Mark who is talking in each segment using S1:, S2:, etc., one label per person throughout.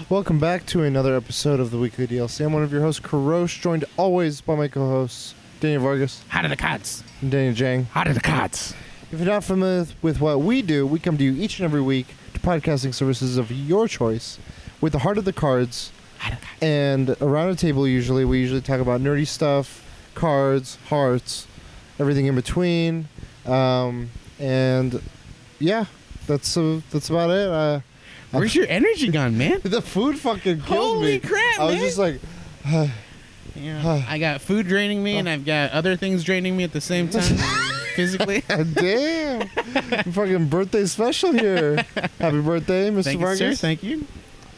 S1: Welcome back to another episode of the Weekly DLC. I'm one of your hosts, Karosh, joined always by my co-hosts, Daniel Vargas.
S2: How to the cats?
S1: And Daniel Jang.
S2: How to the cats?
S1: If you're not familiar with what we do, we come to you each and every week to podcasting services of your choice with the heart of the cards. And around a table, we usually talk about nerdy stuff, cards, hearts, everything in between. And yeah, that's about it.
S2: Where's your energy gone, man?
S1: The food fucking killed
S2: Holy
S1: me.
S2: crap,
S1: I was
S2: man.
S1: just like,
S2: Yeah. I got food draining me, and I've got other things draining me at the same time, physically.
S1: damn. Fucking birthday special here. Happy birthday, Mr.
S2: Thank
S1: Vargas.
S2: you, sir. Thank you.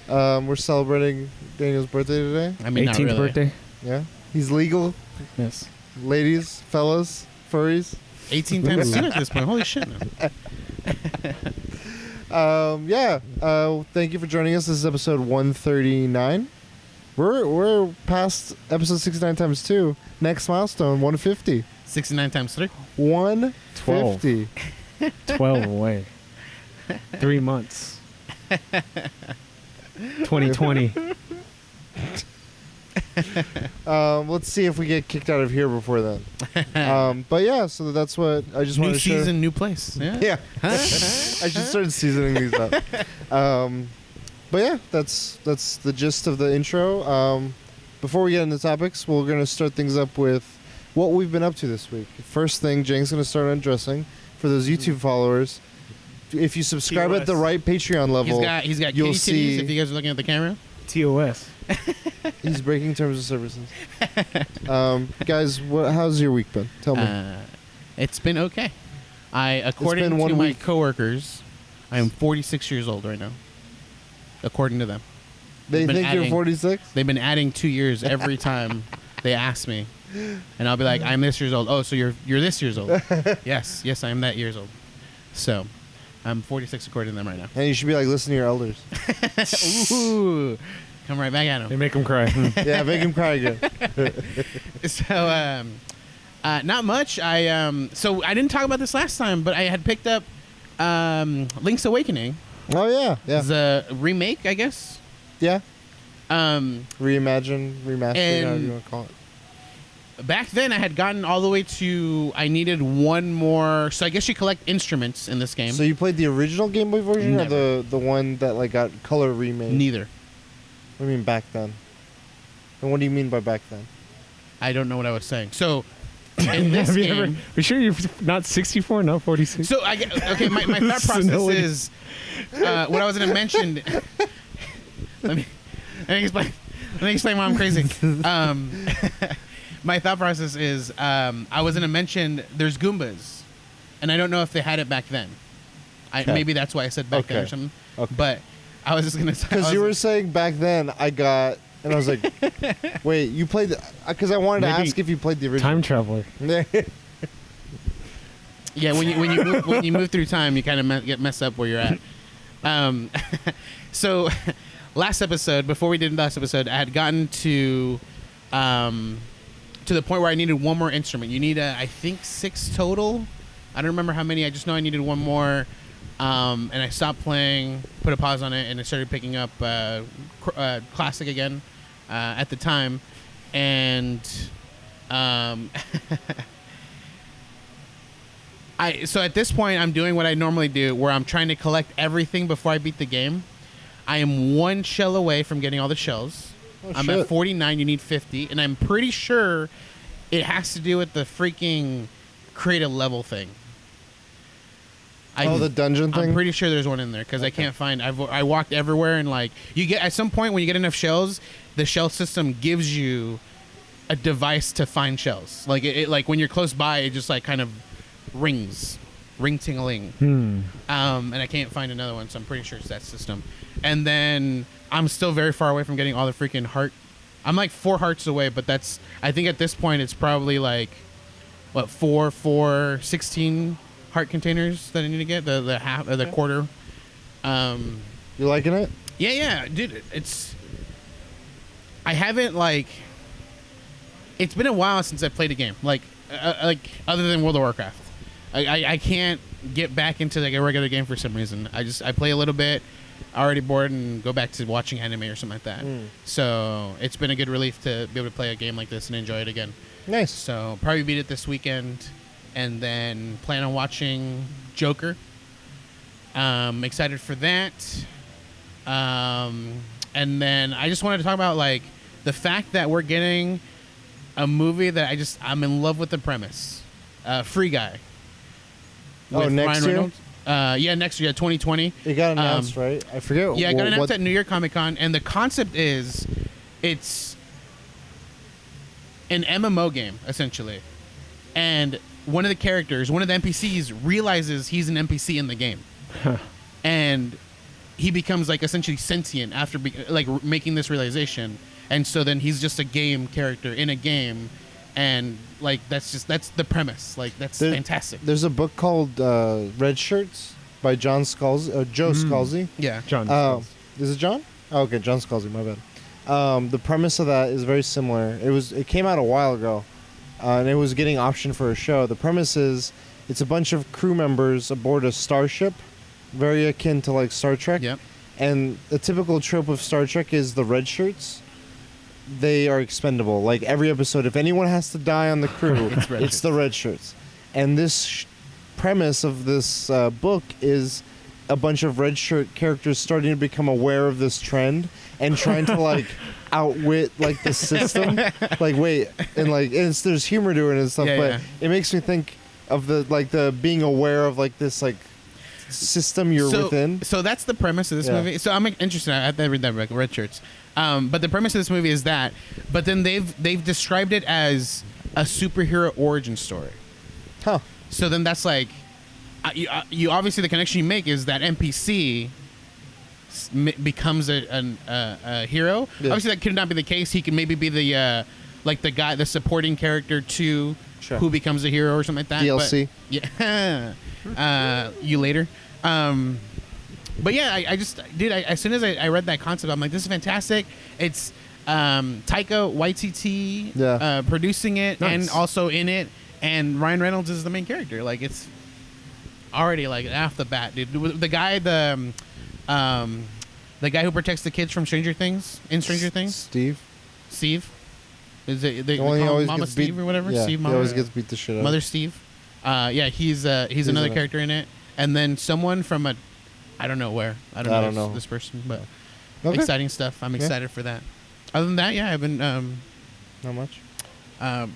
S1: We're celebrating Daniel's birthday today.
S2: I mean,
S3: 18th
S2: not really.
S3: birthday.
S1: Yeah. He's legal.
S3: Yes.
S1: Ladies, fellas, furries.
S2: 18 times 2 at this point. Holy shit. Man.
S1: Thank you for joining us. This is episode 139. We're past episode 69 times 2. Next milestone, 150.
S2: 69 times 3.
S1: 150.
S3: 12 away. 3 months. 2020.
S1: Let's see if we get kicked out of here before then. But yeah, so that's what I just wanted
S2: New
S1: to share.
S2: season, new place. Yeah.
S1: Yeah. I should start seasoning these up. But yeah, that's the gist of the intro. Before we get into topics, we're going to start things up with what we've been up to this week. First thing, Jang's going to start undressing. For those YouTube followers, if you subscribe at the right Patreon level,
S2: He's got
S1: you'll
S2: kitty
S1: see
S2: titties, if you guys are looking at the camera.
S3: TOS.
S1: he's breaking terms of services. Guys, how's your week been? Tell me.
S2: It's been okay. According
S1: been 1
S2: to my
S1: week.
S2: coworkers, I am 46 years old right now. According to them.
S1: They
S2: been
S1: think you're
S2: adding-
S1: 46?
S2: They've been adding 2 years every time they ask me. And I'll be like, I'm this years old. Oh, so you're this years old. Yes, I am that years old. So, I'm 46 according to them right now.
S1: And you should be like, listen to your elders.
S2: Ooh, come right back at
S3: They
S2: them.
S3: make them cry.
S1: Yeah, make him cry again.
S2: So, not much. So I didn't talk about this last time, but I had picked up Link's Awakening.
S1: Oh, yeah. Yeah.
S2: The remake, I guess.
S1: Yeah.
S2: And
S1: Reimagine, remaster, however you want to call it.
S2: Back then, I had gotten all the way to I needed one more. So I guess you collect instruments in this game.
S1: So you played the original Game Boy version
S2: Never.
S1: or the one that like got color remade?
S2: Neither.
S1: What do you mean back then? And what do you mean by back then?
S2: I don't know what I was saying. So in this
S3: Have you
S2: game,
S3: ever? Are you sure you're not 64? No, 46.
S2: so okay, my thought process
S3: Senility.
S2: is what I was going to mention. Let me explain. Let me explain why I'm crazy. My thought process is I was going to mention there's Goombas, and I don't know if they had it back then.
S1: Okay.
S2: Maybe that's why I said back then or
S1: Okay.
S2: something.
S1: Okay.
S2: But I was just going to
S1: Because you were saying back then I got, and I was like, wait, you played, because I wanted to
S3: Maybe
S1: ask if you played the original.
S3: Time traveler.
S2: Yeah, when you move through time, you kind of get messed up where you're at. So last episode, before we did last episode, I had gotten to the point where I needed one more instrument. You need I think 6 total. I don't remember how many. I just know I needed one more. And I stopped playing, put a pause on it, and I started picking up classic again at the time. And so at this point, I'm doing what I normally do, where I'm trying to collect everything before I beat the game. I am 1 shell away from getting all the shells.
S1: Oh,
S2: I'm
S1: shit.
S2: at 49. You need 50, and I'm pretty sure it has to do with the freaking create a level thing.
S1: The dungeon thing?
S2: I'm pretty sure there's one in there because I can't find. I walked everywhere, and like you get at some point when you get enough shells, the shell system gives you a device to find shells. Like it like when you're close by, it just like kind of rings, ring-ting-a-ling. And I can't find another one, so I'm pretty sure it's that system. And then I'm still very far away from getting all the freaking heart. I'm like 4 hearts away, but that's, I think at this point it's probably like, what, 16 heart containers that I need to get, the half or the quarter.
S1: You liking it?
S2: Yeah, dude, I haven't like, it's been a while since I played a game like other than World of Warcraft. I can't get back into like a regular game for some reason. I play a little bit. already bored and go back to watching anime or something like that. So it's been a good relief to be able to play a game like this and enjoy it again.
S1: Nice.
S2: So probably beat it this weekend, and then plan on watching Joker. Excited for that. And then I just wanted to talk about like the fact that we're getting a movie that I'm in love with the premise. Free Guy.
S1: Oh,
S2: with
S1: next
S2: Ryan
S1: year?
S2: Reynolds. Yeah, next year, 2020.
S1: It got announced, right? I forget.
S2: Yeah, it got announced
S1: what
S2: at New York Comic Con, and the concept is, it's an MMO game essentially, and one of the characters, one of the NPCs, realizes he's an NPC in the game, and he becomes like essentially sentient after making this realization, and so then he's just a game character in a game, and like that's the premise. Like that's fantastic.
S1: There's a book called Red Shirts by Joe Scalzi.
S2: Yeah,
S3: John.
S1: Is it John? Oh, okay, John Scalzi. My bad. The premise of that is very similar. It came out a while ago, and it was getting optioned for a show. The premise is it's a bunch of crew members aboard a starship, very akin to like Star Trek.
S2: Yep.
S1: And the typical trope of Star Trek is the red shirts. They are expendable. Like every episode, if anyone has to die on the crew, it's the red shirts. And this premise of this book is a bunch of red shirt characters starting to become aware of this trend and trying to like outwit like the system. Like wait, and like there's humor to it and stuff, but it makes me think of the being aware of like this like system you're within.
S2: So that's the premise of this movie. So I'm interested. I have to read that book, Red Shirts. But the premise of this movie is that, but then they've described it as a superhero origin story.
S1: Huh.
S2: So then that's like, you obviously the connection you make is that NPC becomes a hero. Yeah. Obviously that could not be the case. He could maybe be the guy, the supporting character to who becomes a hero or something like that.
S1: DLC.
S2: But, yeah. You later. But yeah, I just dude. As soon as I read that concept, I'm like, this is fantastic. It's Taika Waititi producing it and also in it, and Ryan Reynolds is the main character. Like it's already like off the bat, dude. The guy who protects the kids from Stranger Things in Stranger Things,
S1: Steve.
S2: Is it
S1: the one he always
S2: Mama
S1: gets
S2: Steve
S1: beat,
S2: or whatever?
S1: Yeah,
S2: Steve
S1: he
S2: Mama.
S1: always gets beat the shit out.
S2: Mother Steve. Yeah, he's another character in it, and then someone from I don't know where. I don't know this person, but exciting stuff. I'm excited for that. Other than that, yeah, I've been
S1: not much.
S2: I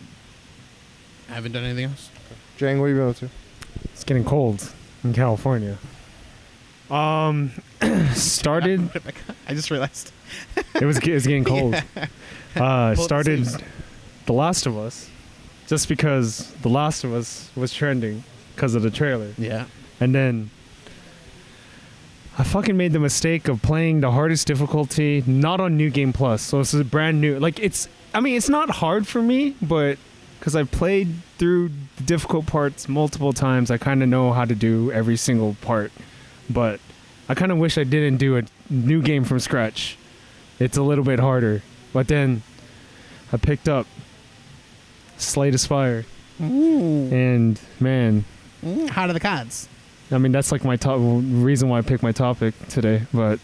S2: haven't done anything else.
S1: Jang, what are you going to?
S3: It's getting cold in California. Started.
S2: I just realized.
S3: It's getting cold. Started The Last of Us, just because The Last of Us was trending because of the trailer.
S2: Yeah.
S3: And then I fucking made the mistake of playing the hardest difficulty, not on New Game Plus. So this is brand new. Like it's not hard for me, but because I've played through the difficult parts multiple times, I kind of know how to do every single part. But I kind of wish I didn't do a new game from scratch. It's a little bit harder. But then I picked up Slay Spire.
S2: Ooh.
S3: And man,
S2: how are the cards?
S3: I mean, that's like my top reason why I picked my topic today, but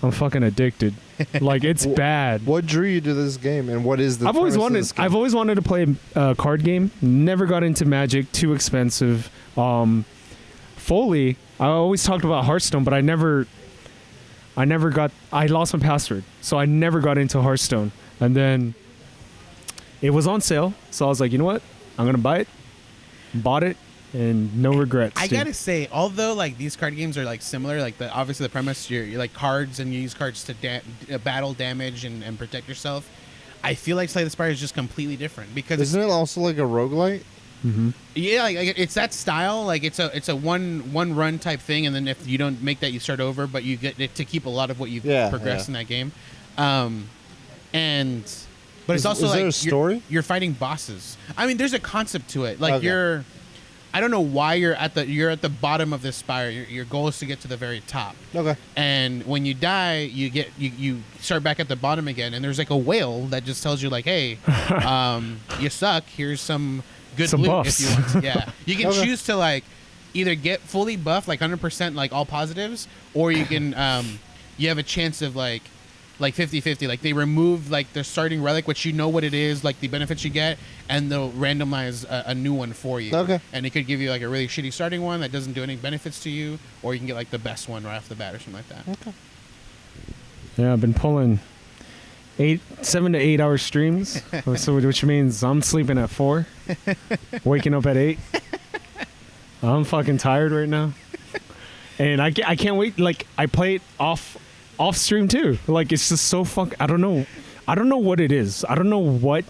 S3: I'm fucking addicted. Like it's bad.
S1: What drew you to this game, and what is the?
S3: I've always wanted to play a card game. Never got into Magic. Too expensive. Fully, I always talked about Hearthstone, but I lost my password, so I never got into Hearthstone. And then it was on sale, so I was like, you know what? I'm gonna buy it. Bought it. And no regrets.
S2: I gotta say, although like these card games are like similar, like obviously the premise you're like cards and you use cards to battle damage and protect yourself. I feel like Slay the Spire is just completely different because
S1: isn't it also like a roguelite?
S3: Mm-hmm.
S2: Yeah, like it's that style. Like it's a one run type thing, and then if you don't make that, you start over, but you get to keep a lot of what you've progressed in that game. But it's also
S1: is
S2: like
S1: there a story?
S2: You're fighting bosses. I mean, there's a concept to it. Like I don't know why you're at the bottom of this spire. Your goal is to get to the very top.
S1: Okay.
S2: And when you die, you start back at the bottom again. And there's like a whale that just tells you like, hey, you suck. Here's some good loot
S3: buffs.
S2: if you want to. Yeah. You can choose to like either get fully buffed, like 100%, like all positives, or you can you have a chance of like 50-50. Like they remove like the starting relic, which you know what it is, like the benefits you get, and they'll randomize a new one for you.
S1: Okay.
S2: And it could give you like a really shitty starting one that doesn't do any benefits to you, or you can get like the best one right off the bat or something like that.
S1: Okay.
S3: Yeah, I've been pulling 7 to 8 hour streams, so which means I'm sleeping at 4, waking up at 8. I'm fucking tired right now, and I can't wait. Like I play it off stream too. Like it's just so I don't know what it is. I don't know what.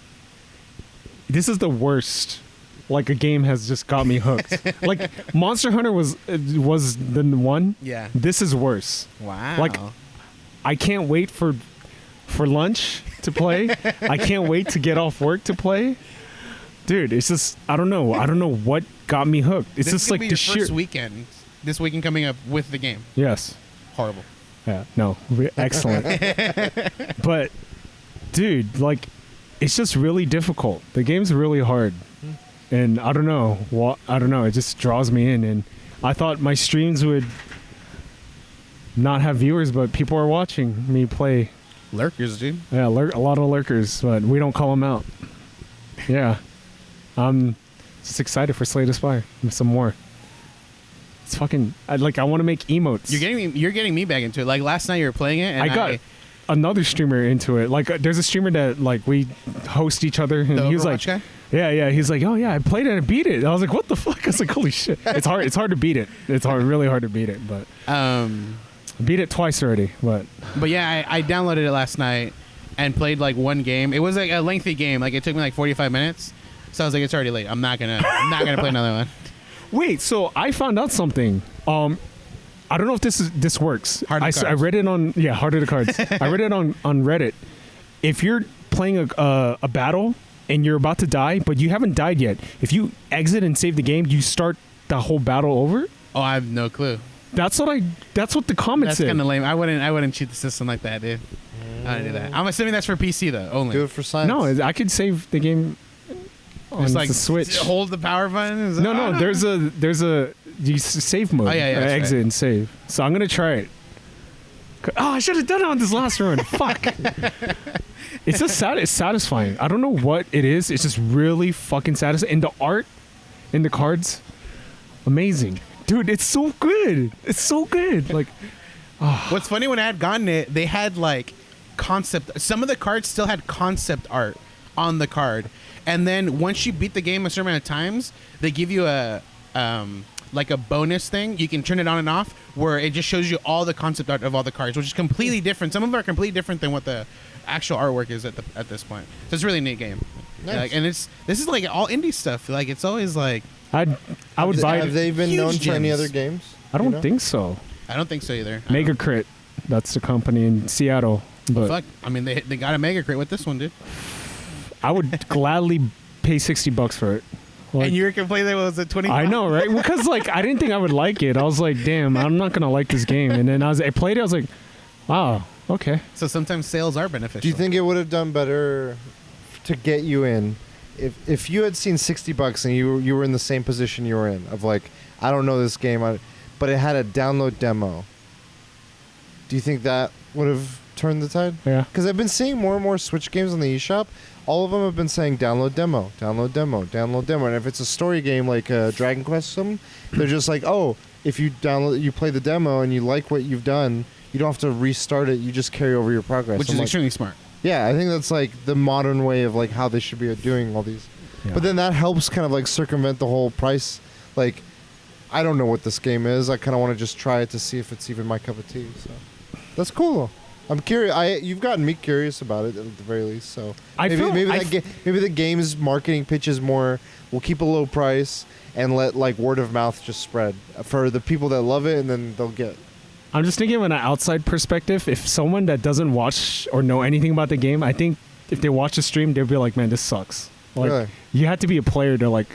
S3: This is the worst. Like a game has just got me hooked. Like Monster Hunter was the one.
S2: Yeah.
S3: This is worse.
S2: Wow.
S3: Like I can't wait for lunch to play. I can't wait to get off work to play. Dude, it's just I don't know what got me hooked. It's
S2: this
S3: just
S2: is
S3: like
S2: be
S3: the
S2: your
S3: sheer
S2: first weekend. This weekend coming up with the game.
S3: Yes.
S2: Horrible.
S3: Yeah, no, excellent. But, dude, like, it's just really difficult. The game's really hard, and I don't know. It just draws me in, and I thought my streams would not have viewers, but people are watching me play.
S2: Lurkers, dude.
S3: Yeah, a lot of lurkers, but we don't call them out. Yeah, I'm just excited for Slay the Spire. Some more. It's fucking I want to make emotes.
S2: You're getting me back into it. Like last night you were playing it, and
S3: I got another streamer into it. Like there's a streamer that like we host each other, and
S2: the
S3: he was like,
S2: Overwatch guy?
S3: yeah. He's like, oh yeah, I played it and I beat it. And I was like, what the fuck? I was like, holy shit. It's hard to beat it. It's really hard to beat it. But I beat it twice already. But
S2: yeah, I downloaded it last night and played like one game. It was like a lengthy game. Like it took me like 45 minutes. So I was like, it's already late. I'm not gonna play another one.
S3: wait, so I found out something. I don't know if this works.
S2: Heart of the
S3: I
S2: Cards.
S3: read it on Heart of the Cards. I read it on Reddit. If you're playing a battle and you're about to die, but you haven't died yet, if you exit and save the game, you start the whole battle over.
S2: Oh, I have no clue.
S3: That's what the comments
S2: That's
S3: said.
S2: kind of lame. I wouldn't cheat the system like that, dude. I don't do that. I'm assuming that's for PC though only.
S1: Do it for science.
S3: No, I could save the game on
S2: It's like
S3: the Switch.
S2: Hold the power button.
S3: No, there's a save mode.
S2: Oh, yeah, that's
S3: exit
S2: right.
S3: and save. So I'm gonna try it. Oh, I should have done it on this last run. Fuck. It's just it's satisfying. I don't know what it is. It's just really fucking satisfying. And the art in the cards, amazing, dude. It's so good. It's so good. Like,
S2: What's funny, when I had gotten it, they had like concept. Some of the cards still had concept art on the card, and then once you beat the game a certain amount of times, they give you a like a bonus thing. You can turn it on and off, where it just shows you all the concept art of all the cards, which is completely different. Some of them are completely different than what the actual artwork is at this point. So it's a really neat game.
S1: Nice.
S2: Like, and this is like all indie stuff. Like it's always like
S3: I would buy
S1: Have
S3: it.
S1: they been
S2: Huge
S1: known for any
S2: gems.
S1: other games?
S3: I don't
S1: You know?
S3: think so.
S2: I don't think so either.
S3: Mega Crit, that's the company in Seattle. But
S2: Fuck. I mean, they got a mega crate with this one, dude.
S3: I would gladly pay $60 for it. Like,
S2: And you were complaining that it was a 20.
S3: I know, right? Because like I didn't think I would like it. I was like, damn, I'm not gonna like this game. And then I played it. I was like, wow, okay.
S2: So sometimes sales are beneficial.
S1: Do you think it would have done better to get you in if you had seen $60 and you were in the same position you were in of like, I don't know this game, but it had a download demo? Do you think that would have turned the tide?
S3: Yeah.
S1: Because I've been seeing more and more Switch games on the eShop. All of them have been saying download demo, download demo, download demo. And if it's a story game like Dragon Quest or something, they're just like, oh, if you play the demo and you like what you've done, you don't have to restart it. You just carry over your progress.
S2: Which
S1: I'm
S2: is
S1: like,
S2: extremely smart.
S1: yeah, I think that's like the modern way of like how they should be doing all these.
S3: Yeah.
S1: But then that helps kind of like circumvent the whole price. Like, I don't know what this game is. I kind of want to just try it to see if it's even my cup of tea. So that's cool though. I'm curious. You've gotten me curious about it at the very least. So maybe the game's marketing pitch is more. We'll keep a low price and let like word of mouth just spread for the people that love it, and then they'll get.
S3: I'm just thinking from an outside perspective, if someone that doesn't watch or know anything about the game, I think if they watch the stream, they'll be like, man, this sucks. Like,
S1: Really?
S3: you have to be a player to like,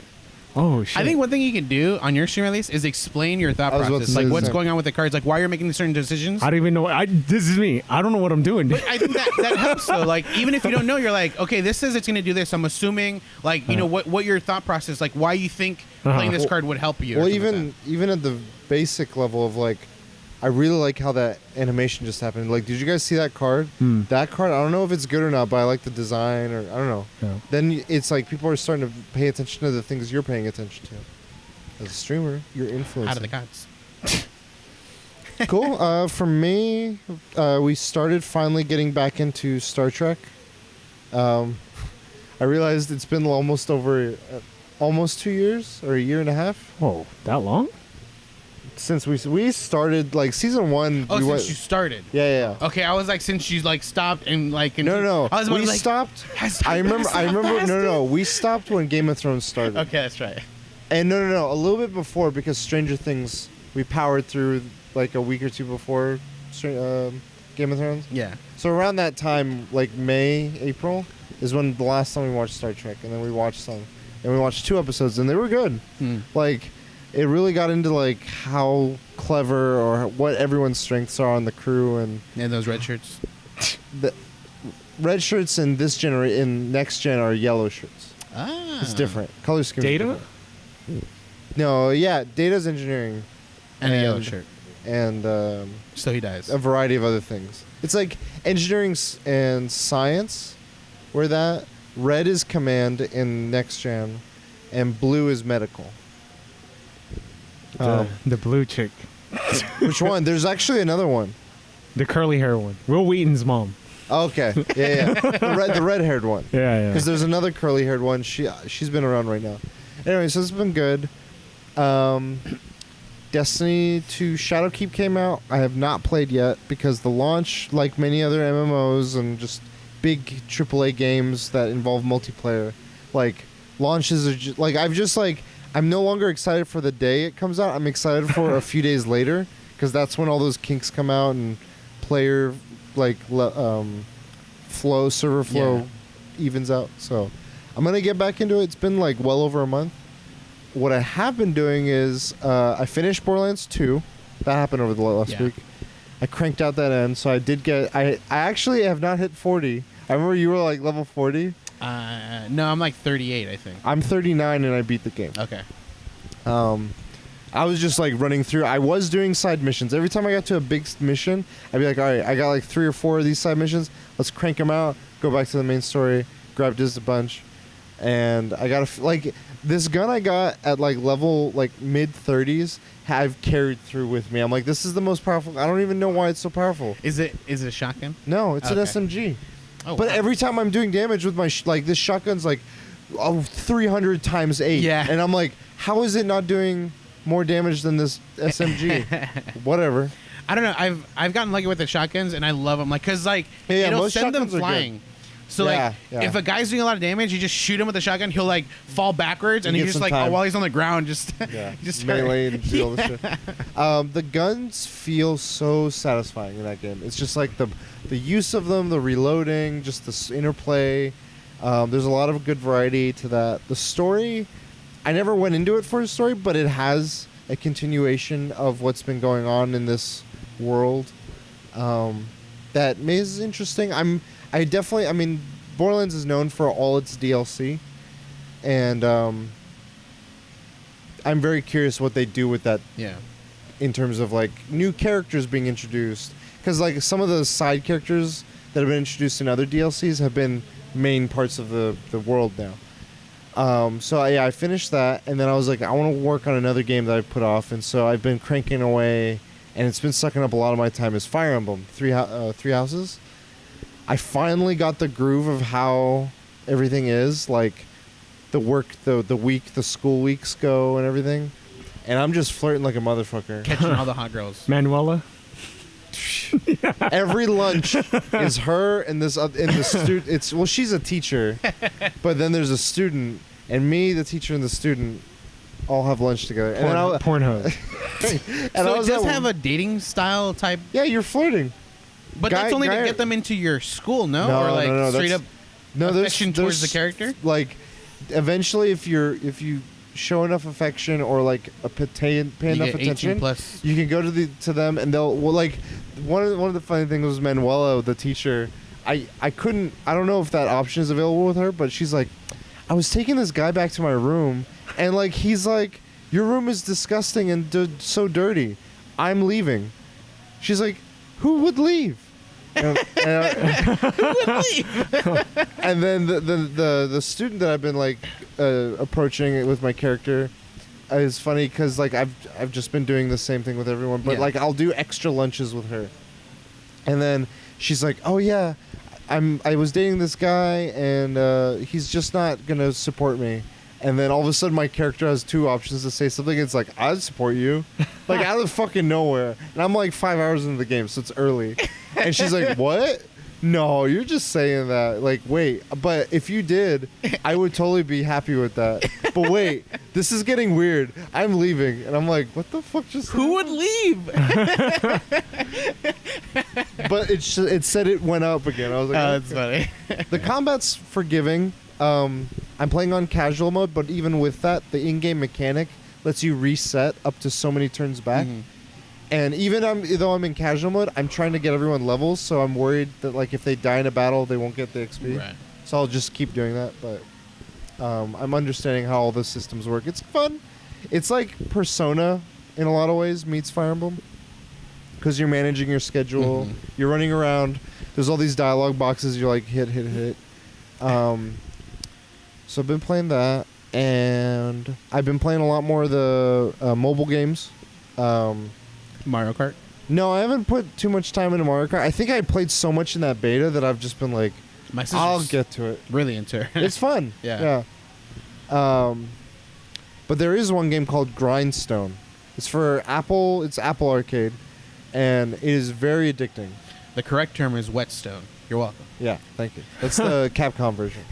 S3: oh shit.
S2: I think one thing you can do on your stream at least is explain your thought
S1: I was about to
S2: process,
S1: say
S2: like
S1: the
S2: what's
S1: same.
S2: going on with the cards, like why you're making certain decisions.
S3: I don't even know. This is me. I don't know what I'm doing.
S2: But I think that helps though. Like even if you don't know, you're like, okay, this says it's going to do this. I'm assuming like you know what your thought process, like why you think playing this card would help you. or
S1: Well,
S2: something like
S1: even at the basic level of like, I really like how that animation just happened. Like, did you guys see that card? That card, I don't know if it's good or not, but I like the design, or I don't know.
S3: Yeah.
S1: Then it's like people are starting to pay attention to the things you're paying attention to. As a streamer, you're influencing.
S2: Out of the gods.
S1: Cool. For me, we started finally getting back into Star Trek. I realized it's been almost 2 years or a year and a half
S3: Whoa, that long?
S1: since we started like season 1.
S2: Oh, since you started.
S1: Yeah.
S2: Okay, I was like, since you like stopped and like.
S1: No.
S2: I was about
S1: We
S2: to, like,
S1: stopped.
S2: has
S1: I
S2: time
S1: remember.
S2: passed?
S1: No. We stopped when Game of Thrones started.
S2: Okay, that's right.
S1: And no. A little bit before, because Stranger Things, we powered through like a week or two before Game of Thrones.
S2: Yeah.
S1: So around that time, like May, April, is when the last time we watched Star Trek, and then we watched some, and we watched 2 episodes, and they were good. Like, it really got into like how clever or what everyone's strengths are on the crew, and
S2: those red shirts.
S1: the red shirts in in next gen are yellow shirts.
S2: Ah.
S1: It's different. Color scheme.
S3: Data?
S1: No, yeah, Data's engineering.
S2: And a yellow shirt.
S1: And
S2: So he dies.
S1: a variety of other things. It's like engineering and science, where that red is command in next gen, and blue is medical.
S3: The blue chick.
S1: Which one? There's actually another one.
S3: The curly hair one. Will Wheaton's mom.
S1: Okay, yeah. The red-haired one.
S3: Yeah.
S1: Because there's another curly-haired one. She's been around right now. Anyway, so it's been good. Destiny 2 Shadowkeep came out. I have not played yet because the launch, like many other MMOs and just big AAA games that involve multiplayer, like launches are just like I'm no longer excited for the day it comes out. I'm excited for a few days later, because that's when all those kinks come out and player server flow evens out. So I'm gonna get back into it. It's been like well over a month. What I have been doing is I finished Borderlands 2. That happened over the last week. I cranked out that end, so I did get. I actually have not hit 40. I remember you were like level 40.
S2: No, I'm like 38, I think.
S1: I'm 39 and I beat the game.
S2: Okay.
S1: I was just like running through. I was doing side missions. Every time I got to a big mission, I'd be like, all right, I got like 3 or 4 of these side missions. Let's crank them out, go back to the main story, grab just a bunch. And I got like this gun I got at like level like mid 30s have carried through with me. I'm like, this is the most powerful. I don't even know why it's so powerful.
S2: Is it a shotgun?
S1: No, it's an SMG.
S2: Oh,
S1: but
S2: wow.
S1: every time I'm doing damage with my like this shotgun's like 300 times 8.
S2: Yeah.
S1: And I'm like, how is it not doing more damage than this SMG? Whatever.
S2: I don't know. I've gotten lucky with the shotguns, and I love them. Like, cause like it'll
S1: most
S2: send them
S1: shotguns are good.
S2: flying. So
S1: Yeah, yeah.
S2: if a guy's doing a lot of damage, you just shoot him with the shotgun. He'll like fall backwards, and
S1: You
S2: you
S1: get
S2: just
S1: some
S2: like
S1: time.
S2: while he's on the ground, just
S1: Yeah.
S2: just
S1: Melee and do all this shit. The guns feel so satisfying in that game. It's just like the use of them, the reloading, just the interplay. There's a lot of good variety to that. The story, I never went into it for a story, but it has a continuation of what's been going on in this world. That is interesting. I mean, Borderlands is known for all its DLC, and I'm very curious what they do with that
S2: yeah.
S1: in terms of like new characters being introduced, because like some of the side characters that have been introduced in other DLCs have been main parts of the world now. So yeah, I finished that, and then I was like, I want to work on another game that I put off, and so I've been cranking away, and it's been sucking up a lot of my time. Is Fire Emblem Three Houses. I finally got the groove of how everything is, like the work, the week, the school weeks go, and everything, and I'm just flirting like a motherfucker.
S2: Catching all the hot girls.
S3: Manuela?
S1: Every lunch is her and this and the student. It's she's a teacher, but then there's a student, and me, the teacher, and the student all have lunch together. And then
S3: Pornhub.
S1: and
S2: So
S1: I
S2: it
S1: was
S2: does
S1: at-
S2: have a dating style type,
S1: yeah, you're flirting.
S2: but that's only to get them into your school, no? Or like
S1: no,
S2: straight
S1: that's-
S2: up
S1: No,
S2: affection towards the character?
S1: Like, eventually, if you show enough affection or like pay enough
S2: You get 18
S1: attention,
S2: plus.
S1: you can go to them, and they'll like one of the funny things was Manuela, the teacher. I don't know if that option is available with her, but she's like, I was taking this guy back to my room, and like he's like, your room is disgusting and so dirty. I'm leaving. She's like, who would leave? And and then the student that I've been like approaching with my character is funny because like I've just been doing the same thing with everyone, but like I'll do extra lunches with her, and then she's like, oh yeah, I was dating this guy and he's just not gonna support me. And then all of a sudden, my character has two options to say something. It's like, I'd support you. Like, out of fucking nowhere. And I'm like 5 hours into the game, so it's early. And she's like, what? No, you're just saying that. Like, wait. But if you did, I would totally be happy with that. But wait, this is getting weird. I'm leaving. And I'm like, what the fuck just
S2: Who would leave?
S1: But it said it went up again. I was like,
S2: that's funny.
S1: The combat's forgiving. I'm playing on casual mode, but even with that, the in-game mechanic lets you reset up to so many turns back.
S2: Mm-hmm.
S1: And even though I'm in casual mode, I'm trying to get everyone levels, so I'm worried that like if they die in a battle, they won't get the XP.
S2: Right.
S1: So I'll just keep doing that. But I'm understanding how all the systems work. It's fun. It's like Persona in a lot of ways meets Fire Emblem, because you're managing your schedule.
S2: Mm-hmm.
S1: You're running around. There's all these dialogue boxes. You're like hit. So I've been playing that, and I've been playing a lot more of the mobile games.
S2: Mario Kart.
S1: No, I haven't put too much time into Mario Kart. I think I played so much in that beta that I've just been like,
S2: My sister's
S1: I'll get to it.
S2: really into it.
S1: It's fun.
S2: Yeah.
S1: But there is one game called Grindstone. It's for Apple. It's Apple Arcade, and it is very addicting.
S2: The correct term is whetstone. You're welcome.
S1: Yeah, thank you. That's the Capcom version.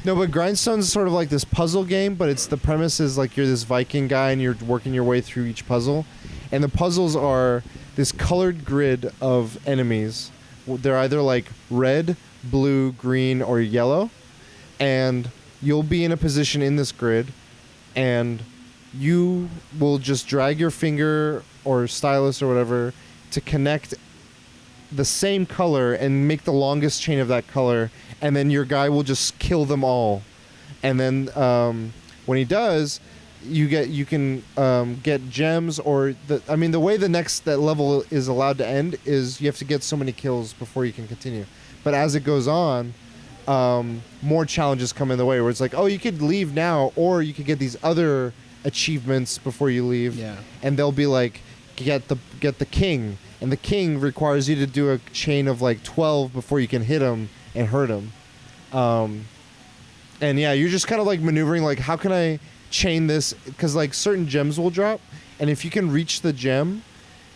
S1: No, but Grindstone's sort of like this puzzle game, but the premise is like you're this Viking guy and you're working your way through each puzzle. And the puzzles are this colored grid of enemies. They're either like red, blue, green, or yellow. And you'll be in a position in this grid, and you will just drag your finger or stylus or whatever to connect the same color and make the longest chain of that color, and then your guy will just kill them all. And then when he does, you can get gems, or the way that level is allowed to end is you have to get so many kills before you can continue. But as it goes on, more challenges come in the way, where it's like, oh, you could leave now, or you could get these other achievements before you leave.
S2: Yeah.
S1: And they'll be like, get the king. And the king requires you to do a chain of like 12 before you can hit him and hurt him. And yeah, you're just kind of like maneuvering, like, how can I chain this? Because like certain gems will drop, and if you can reach the gem,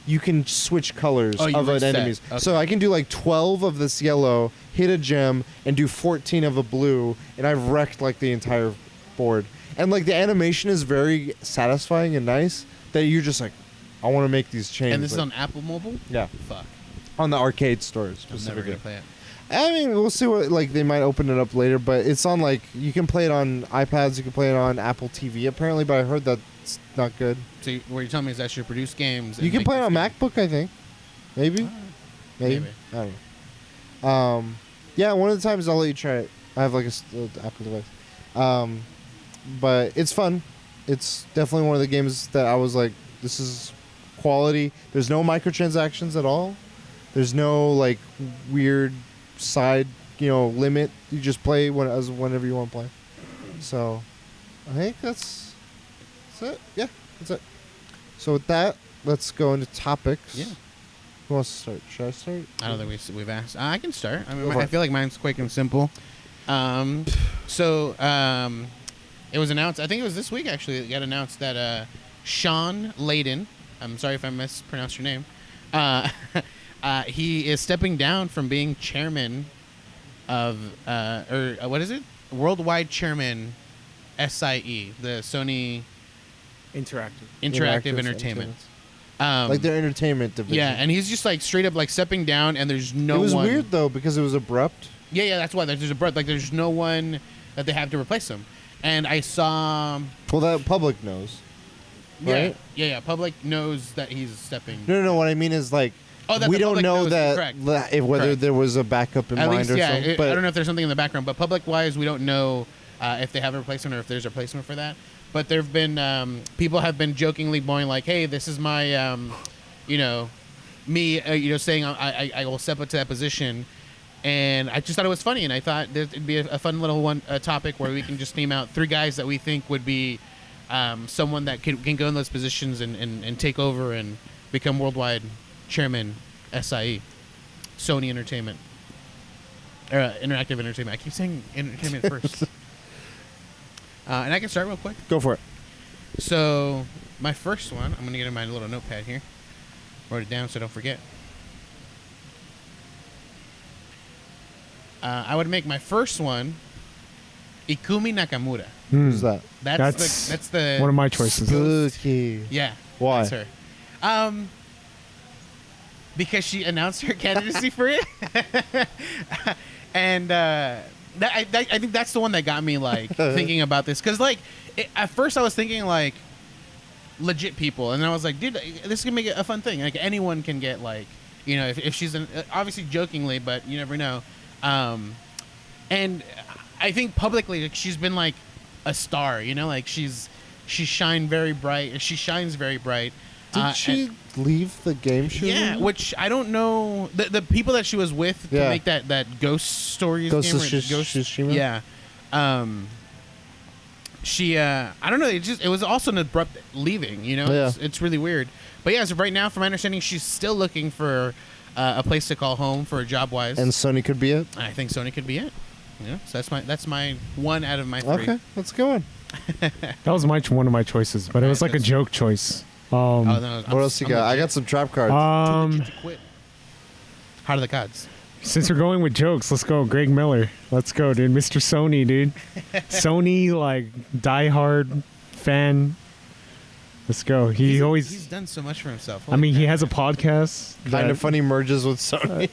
S1: you can switch colors of an enemies. Okay. So I can do like 12 of this yellow, hit a gem, and do 14 of a blue, and I've wrecked like the entire board. And like the animation is very satisfying and nice that you're just like, I want to make these chains.
S2: And this is on Apple Mobile?
S1: Yeah.
S2: Fuck.
S1: On the arcade stores.
S2: I'm never going to play it.
S1: I mean, we'll see what, like, they might open it up later, but it's on, like, you can play it on iPads, you can play it on Apple TV, apparently, but I heard that's not good.
S2: So what you're telling me is that should produce games.
S1: You can play it on MacBook, I think. Maybe. Maybe. I don't know. Yeah, one of the times I'll let you try it. I have, like, a Apple device. But it's fun. It's definitely one of the games that I was like, this is quality. There's no microtransactions at all. There's no like weird side, limit. You just play whenever you want to play. So I think that's it. Yeah, that's it. So with that, let's go into topics.
S2: Yeah.
S1: Who wants to start? Should I start?
S2: I don't think we've asked. I can start. I mean, I feel like mine's quick and simple. It was announced, I think it was this week actually, it got announced that Sean Layden, I'm sorry if I mispronounced your name, he is stepping down from being chairman of, what is it? Worldwide Chairman SIE, the Sony Interactive Entertainment.
S1: Like their entertainment division.
S2: Yeah, and he's just like straight up like stepping down, and there's no one.
S1: It was weird though because it was abrupt.
S2: Yeah, that's why there's abrupt. Like there's no one that they have to replace him. And I saw.
S1: Well, that public knows. Right?
S2: Yeah. Public knows that he's stepping.
S1: No. What I mean is like. We don't know that whether there was a backup in mind or something.
S2: I don't know if there's something in the background, but public-wise, we don't know if they have a replacement or if there's a replacement for that. But there've been people have been jokingly going like, "Hey, this is my, me, saying I will step up to that position, and I just thought it was funny, and I thought it'd be a fun little topic where we can just name out 3 guys that we think would be someone that can go in those positions and take over and become worldwide chairman, SIE, Sony Entertainment, Interactive Entertainment. I keep saying entertainment first. And I can start real quick.
S1: Go for it.
S2: So my first one, I'm gonna get in my little notepad here. Wrote it down so I don't forget. I would make my first one Ikumi Nakamura.
S1: Who's that?
S2: That's the
S3: one of my choices.
S1: Spooky.
S2: Yeah.
S1: Why?
S2: That's her. Because she announced her candidacy for it, and I think that's the one that got me like thinking about this. Because at first I was thinking like legit people, and then I was like, dude, this can make it a fun thing. Like anyone can get if she's obviously jokingly, but you never know. And I think publicly she's been like a star. Like she shines very bright.
S1: Did she leave the game show?
S2: Yeah, which I don't know. The people that she was with to make that Ghost Stories
S1: Ghost
S2: game.
S1: of Tsushima?
S2: Yeah. She I don't know. It was also an abrupt leaving.
S1: Yeah.
S2: It's really weird. But yeah, so right now, from my understanding, she's still looking for a place to call home for job wise.
S1: And Sony could be it.
S2: I think Sony could be it. Yeah. So that's my one out of my 3.
S1: Okay, let's go on.
S3: That was one of my choices, but it was like a joke choice.
S2: No,
S1: What else you got? I got some trap cards.
S2: Quit. Heart of the Gods.
S3: Since we're going with jokes, let's go. Greg Miller. Let's go, dude. Mr. Sony, dude. Sony, like, diehard fan. Let's go. He's
S2: done so much for himself.
S3: I mean, he has a podcast.
S1: Kind of funny merges with Sony.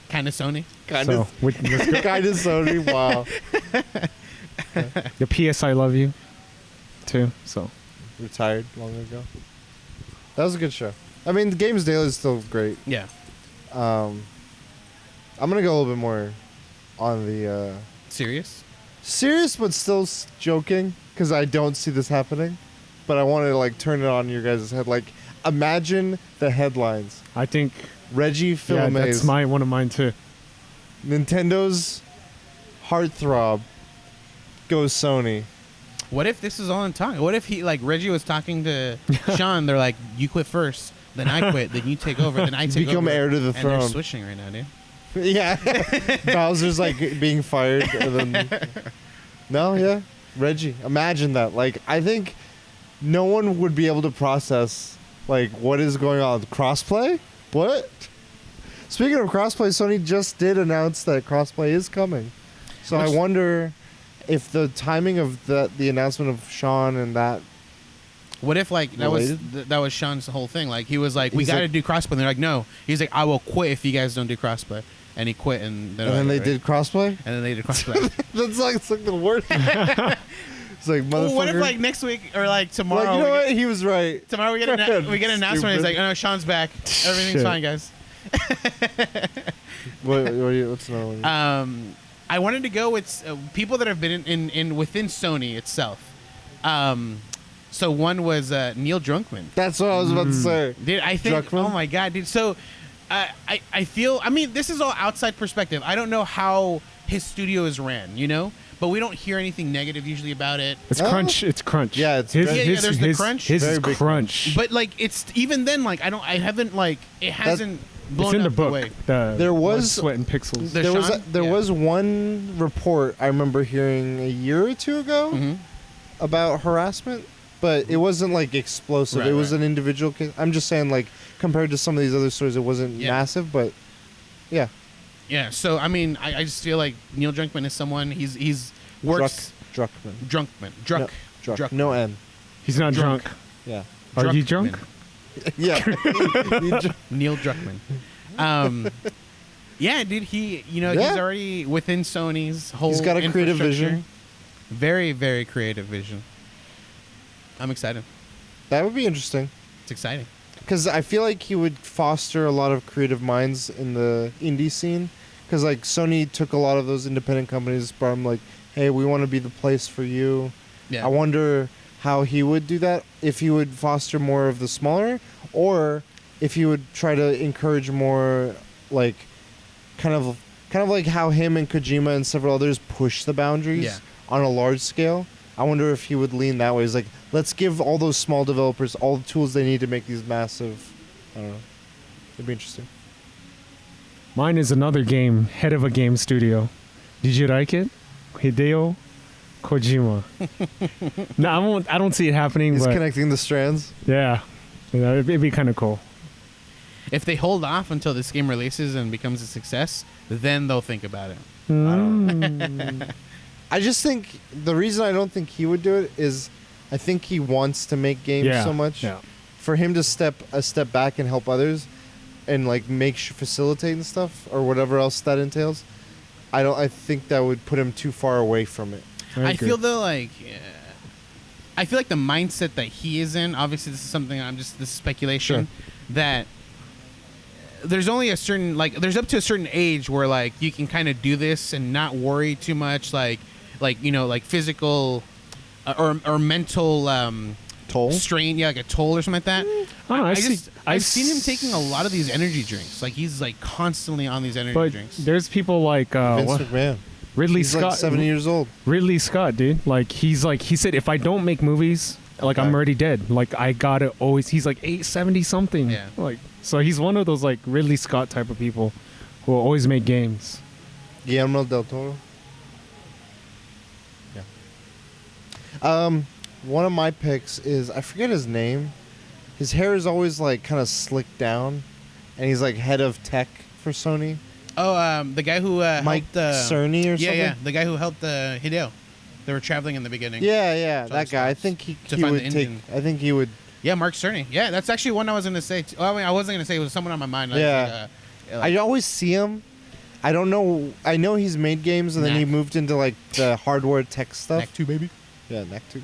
S2: Kind of Sony.
S1: Kind of Sony. Wow.
S3: The PS I Love You, too. So
S1: Retired long ago. That was a good show. I mean, the Games Daily is still great.
S2: Yeah.
S1: I'm gonna go a little bit more on the serious, but still joking, because I don't see this happening. But I want to like turn it on your guys' head. Like, imagine the headlines.
S3: I think
S1: Reggie Fils-Aimé.
S3: Yeah, that's one of mine too.
S1: Nintendo heartthrob goes Sony.
S2: What if this is all in talk? What if Reggie was talking to Sean? They're like, you quit first, then I quit, then you take over, then I take over.
S1: Become heir to the throne.
S2: And they're switching right now, dude.
S1: Yeah. Bowser's like being fired. And then... No, yeah. Reggie. Imagine that. Like, I think no one would be able to process, like, what is going on. Crossplay? What? Speaking of crossplay, Sony just did announce that crossplay is coming. So I wonder if the timing of the announcement of Sean and that.
S2: What if that was Sean's whole thing? Like, he was like, we got to do crossplay. And they're like, no. He's like, I will quit if you guys don't do crossplay. And he quit, and then they
S1: did crossplay.
S2: And then they did crossplay.
S1: It's like the worst. It's like, motherfucker.
S2: What if next week or tomorrow?
S1: Like, you know what? He was right.
S2: Tomorrow we get an announcement. He's like, oh no, Sean's back. Everything's fine, guys.
S1: What's another one?
S2: I wanted to go with people that have been in within Sony itself. So one was Neil Druckmann.
S1: That's what I was about to say.
S2: Dude, I think.
S1: Druckmann?
S2: Oh my god, dude. So. I feel. I mean, this is all outside perspective. I don't know how his studio is ran, but we don't hear anything negative usually about it.
S3: It's crunch. It's crunch.
S1: Yeah, it's
S2: there's the crunch.
S3: His is crunch.
S2: But it's even then it hasn't blown
S3: it's in the
S2: up
S3: book.
S2: way.
S3: There was Sweat and Pixels.
S1: There was one report I remember hearing a year or two ago about harassment. But it wasn't explosive.
S2: Right,
S1: it was an individual case. I'm just saying, compared to some of these other stories, it wasn't massive. But yeah,
S2: yeah. So I mean, I just feel like Neil Druckmann is someone. He's works.
S1: Druckmann. No N.
S3: He's not drunk.
S1: Yeah.
S3: Are you drunk?
S1: Yeah.
S2: Neil Druckmann. Yeah, dude. He's already within Sony's whole.
S1: He's got a creative vision.
S2: Very, very creative vision. I'm excited.
S1: That would be interesting.
S2: It's exciting.
S1: Because I feel like he would foster a lot of creative minds in the indie scene. Because Sony took a lot of those independent companies, brought them hey, we want to be the place for you.
S2: Yeah.
S1: I wonder how he would do that. If he would foster more of the smaller, or if he would try to encourage more, like, kind of like how him and Kojima and several others push the boundaries
S2: Yeah.
S1: on a large scale. I wonder if he would lean that way. He's like, let's give all those small developers all the tools they need to make these massive. I don't know. It'd be interesting.
S3: Mine is another game, head of a game studio. Did you like it? Hideo Kojima. No, I don't see it happening.
S1: He's
S3: but
S1: connecting the strands.
S3: yeah, it'd be kind of cool.
S2: If they hold off until this game releases and becomes a success, then they'll think about it. I don't know.
S1: I just think the reason I don't think he would do it is I think he wants to make games
S3: Yeah,
S1: so much.
S3: yeah.
S1: For him to step back and help others and like facilitate and stuff or whatever else that entails, I think that would put him too far away from it.
S2: I
S3: agree.
S2: feel though like I feel like the mindset that he is in. Obviously, this is something this is speculation.
S1: Sure.
S2: That there's only a certain there's up to a certain age where like you can kind of do this and not worry too much like physical or mental
S1: Toll?
S2: strain, like a toll or something like that.
S3: Oh,
S2: I've seen him taking a lot of these energy drinks. Like he's like constantly on these energy
S3: but
S2: drinks.
S3: there's people like
S1: Vince McMahon.
S3: Ridley
S1: He's
S3: Scott.
S1: like 70 years old.
S3: Ridley Scott, dude. Like he said, if I don't make movies, like I'm
S1: Okay.
S3: already dead. Like I gotta always. He's like 870 something.
S2: Yeah.
S3: Like so he's one of those like Ridley Scott type of people who will always make games.
S1: Guillermo del Toro. Yeah. One of my picks is I forget his name. His hair is always like kind of slicked down, and he's like head of tech for Sony.
S2: Oh, the guy who
S1: Mike
S2: helped
S1: Cerny or something.
S2: yeah, the guy who helped Hideo. They were traveling in the beginning.
S1: Yeah,
S2: So
S1: that guy. I
S2: it's-
S1: think he
S2: to find
S1: would
S2: the
S1: take.
S2: engine.
S1: I think he would.
S2: Yeah, Mark Cerny. Yeah, that's actually one I was gonna say. I mean, I wasn't gonna say it was someone on my mind.
S1: Yeah.
S2: Like,
S1: I always see him. I don't know. I know he's made games, and then he
S2: Knack.
S1: moved into like the hardware tech stuff.
S2: Knack 2, baby.
S1: Yeah, Knack 2.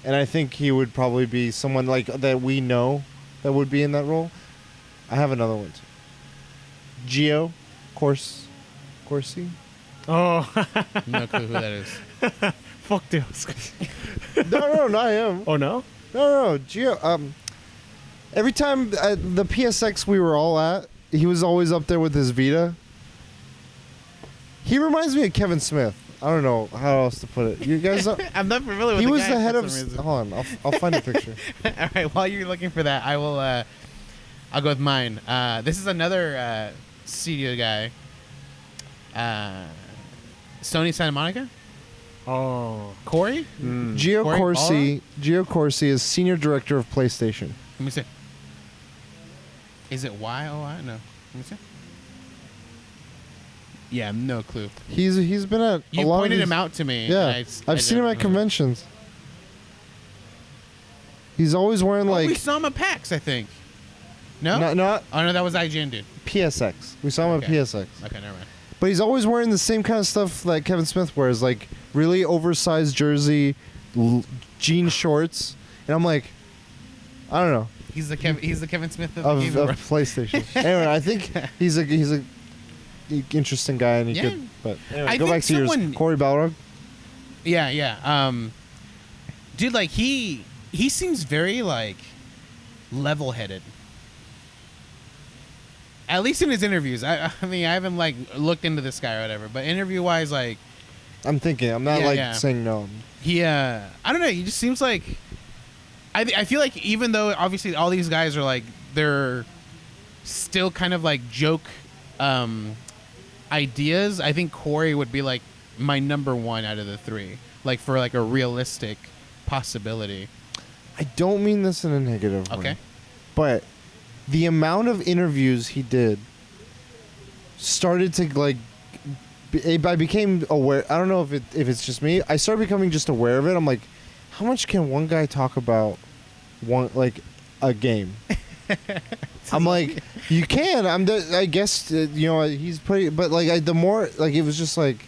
S1: And I think he would probably be someone like that we know that would be in that role. I have another one too. Corsi.
S3: Oh,
S2: No clue who that is.
S3: fuck this.
S1: No, not him.
S3: Oh no.
S1: No, Gio. Every time the PSX we were all at, he was always up there with his Vita. He reminds me of Kevin Smith. I don't know how else to put it. You guys know?
S2: I'm not familiar with
S1: He
S2: the
S1: was
S2: guy
S1: the
S2: for
S1: head of.
S2: some reason.
S1: Hold on, I'll find a picture.
S2: All right, while you're looking for that, I will. I'll go with mine. This is another studio guy. Sony Santa Monica.
S3: Oh.
S2: Corey.
S1: Gio Corsi is senior director of PlayStation.
S2: Let me see. Is it Y-O-I? No. Let me see. Yeah, no clue.
S1: He's been at
S2: You
S1: a lot
S2: pointed
S1: of these,
S2: him out to me.
S1: Yeah,
S2: and
S1: I've seen him at conventions. He's always wearing
S2: We
S1: like
S2: saw him at PAX, I think. No.
S1: not
S2: Oh no, that was IGN, dude.
S1: PSX. We saw him
S2: Okay.
S1: at PSX.
S2: Okay, never mind.
S1: But he's always wearing the same kind of stuff that Kevin Smith wears, like really oversized jersey, jean shorts, and I'm like, I don't know,
S2: He's the Kevin Smith of,
S1: of
S2: the game world.
S1: PlayStation. Anyway, I think he's a interesting guy, and he
S2: Yeah.
S1: could. But anyway,
S2: I
S1: go
S2: think
S1: back to yours,
S2: someone-
S1: Corey Balrog.
S2: Yeah. Dude, like he seems very like level-headed. At least in his interviews. I mean, I haven't like looked into this guy or whatever, but interview-wise, like
S1: I'm thinking. I'm not
S2: Yeah.
S1: saying no.
S2: he, I don't know. He just seems like. I feel like even though obviously all these guys are like they're still kind of like joke ideas, I think Corey would be like my number one out of the three, like for like a realistic possibility.
S1: I don't mean this in a negative way.
S2: Okay.
S1: But the amount of interviews he did started to like. I became aware. I don't know if it's just me. I started becoming just aware of it. I'm like, how much can one guy talk about a game? I'm like, you can. I guess he's pretty. But like the more like it was just like,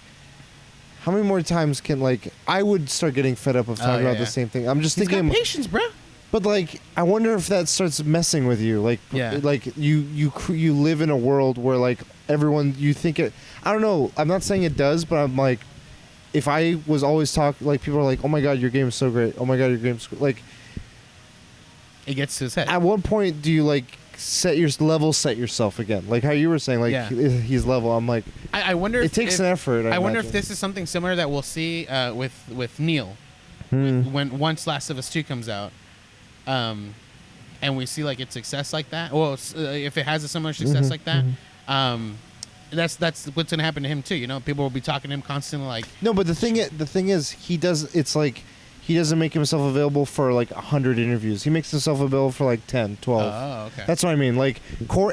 S1: how many more times can like I would start getting fed up of talking about
S2: yeah.
S1: the same thing. I'm just
S2: He's
S1: thinking.
S2: got patience, bro.
S1: But like, I wonder if that starts messing with you. Like,
S2: Yeah.
S1: like you live in a world where like everyone you think it. I don't know. I'm not saying it does, but I'm like, if I was always like people are like, oh my god, your game is so great. Oh my god, your game's like.
S2: it gets to his head.
S1: At what point do you like set yourself again? Like how you were saying, like
S2: Yeah.
S1: he's level. I'm like,
S2: I wonder
S1: it
S2: if
S1: takes an effort.
S2: I wonder if
S1: imagine.
S2: this is something similar that we'll see with Neil when once Last of Us 2 comes out, and we see like its success like that. Well, if it has a similar success like that, that's what's gonna happen to him too. You know, people will be talking to him constantly. Like,
S1: No, but the thing is, he does. It's like he doesn't make himself available for like 100 interviews. He makes himself available for like 10, 12.
S2: oh, okay.
S1: That's what I mean. Like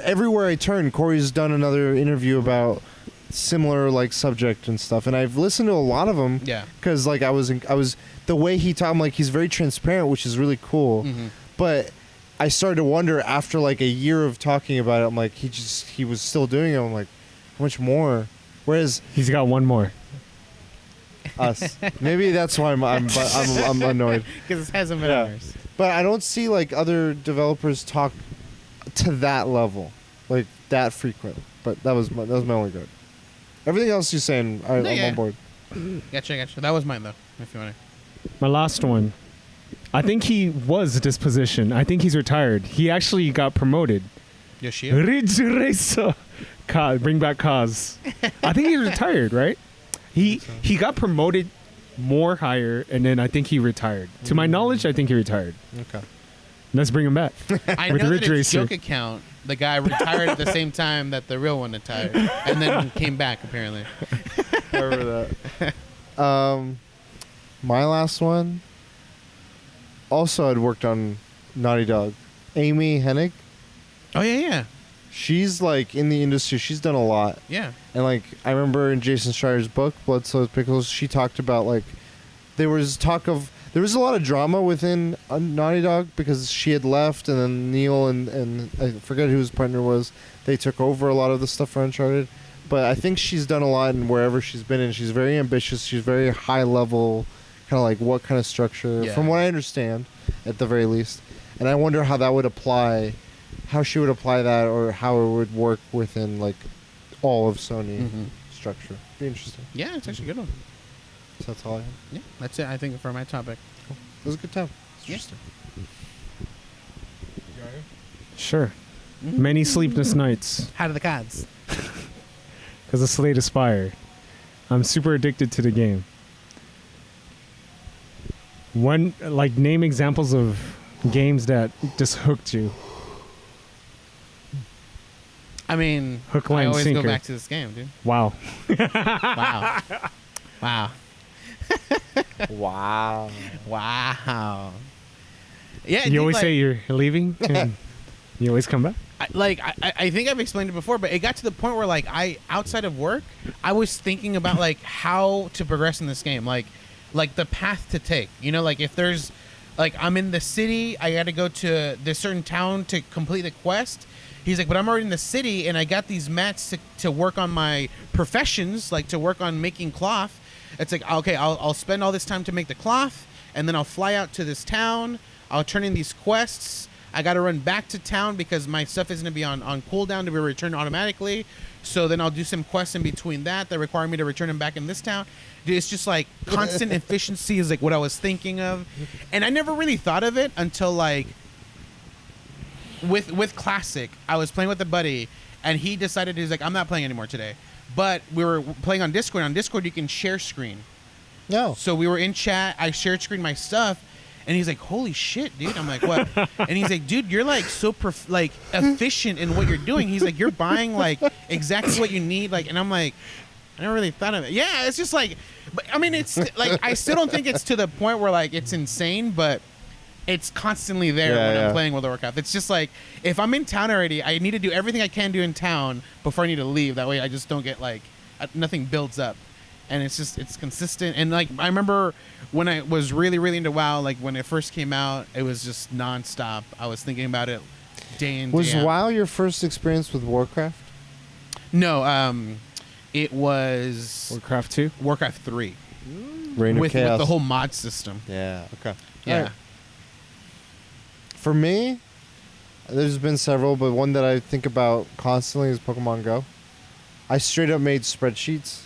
S1: everywhere I turn, Corey's done another interview about similar like subject and stuff, and I've listened to a lot of them.
S2: Yeah.
S1: Because like I was the way he talked, I'm like he's very transparent, which is really cool. But I started to wonder after like a year of talking about it, I'm like he was still doing it. I'm like, how much more? Whereas
S3: He's got one more.
S1: us, maybe that's why I'm annoyed.
S2: Because it hasn't been
S1: Yeah.
S2: ours.
S1: But I don't see like other developers talk to that level, like that frequent. But that was my only good. Everything else you're saying, I'm
S2: yeah.
S1: on board.
S2: Gotcha. That was mine though. If you want
S3: My last one. I think he was dispositioned. I think he's retired. He actually got promoted.
S2: to. Yoshio.
S3: Ridge Racer. Bring back Kaz. I think he's retired, right? He got promoted more higher, and then I think he retired. To my knowledge, I think he retired.
S1: Okay.
S3: Let's bring him back.
S2: I
S3: With
S2: know
S3: Ridge
S2: that his
S3: Racer.
S2: joke account, the guy retired at the same time that the real one retired, and then came back apparently.
S1: I remember that. My last one. Also, I'd worked on Naughty Dog. Amy Hennig.
S2: Oh yeah.
S1: She's like in the industry. She's done a lot.
S2: Yeah.
S1: And like I remember in Jason Schreier's book, Blood, Sweat, Pickles, she talked about like there was a lot of drama within Naughty Dog because she had left, and then Neil and I forget who his partner was. They took over a lot of the stuff for Uncharted. But I think she's done a lot in wherever she's been, and she's very ambitious. She's very high level, kind of like what kind of structure,
S2: Yeah.
S1: from what I understand, at the very least. And I wonder how that would apply, how she would apply that, or how it would work within like all of Sony structure. Be interesting.
S2: Yeah, it's actually a good one.
S1: So that's all I have.
S2: Yeah, that's it. I think for my topic.
S1: It was a good time. It's
S2: Yeah.
S1: interesting.
S3: Sure. Many sleepless nights
S2: How do the cards?
S3: because of Slay the Spire. I'm super addicted to the game. Name examples of games that just hooked you.
S2: I mean,
S3: Hook, line,
S2: I always
S3: sinker.
S2: go back to this game, dude.
S3: Wow.
S2: Wow. Wow.
S1: Wow.
S2: Wow. Yeah.
S3: You
S2: dude,
S3: always
S2: like,
S3: say you're leaving, and you always come back.
S2: I think I've explained it before, but it got to the point where like outside of work, I was thinking about like how to progress in this game, like the path to take. You know, like if there's like I'm in the city, I got to go to this certain town to complete the quest. He's like, but I'm already in the city and I got these mats to work on my professions, like to work on making cloth. It's like, okay, I'll spend all this time to make the cloth, and then I'll fly out to this town. I'll turn in these quests. I got to run back to town because my stuff is going to be on cooldown to be returned automatically. So then I'll do some quests in between that require me to return them back in this town. Dude, it's just like constant efficiency is like what I was thinking of. And I never really thought of it until like with Classic. I was playing with a buddy and he decided he's like, I'm not playing anymore today. But we were playing on Discord. On Discord, you can share screen.
S1: No.
S2: So we were in chat. I shared screen my stuff. And he's like, holy shit, dude. I'm like, what? And he's like, dude, you're like so efficient in what you're doing. He's like, you're buying like exactly what you need. Like, and I'm like, I never really thought of it. Yeah, it's just like, but I mean, it's like, I still don't think it's to the point where like it's insane, but it's constantly there when I'm playing World of Warcraft. It's just like, if I'm in town already, I need to do everything I can do in town before I need to leave. That way I just don't get like, nothing builds up. And it's just, it's consistent. And like, I remember when I was really, really into WoW, like when it first came out, it was just nonstop. I was thinking about it day in,
S1: Was
S2: day out.
S1: WoW your first experience with Warcraft?
S2: No, it was
S3: Warcraft 2?
S2: Warcraft 3
S1: Reign of
S2: with
S1: Chaos.
S2: the whole mod system.
S1: Yeah. Okay.
S2: Yeah.
S1: Alright. For me, there's been several, but one that I think about constantly is Pokemon Go. I straight up made spreadsheets,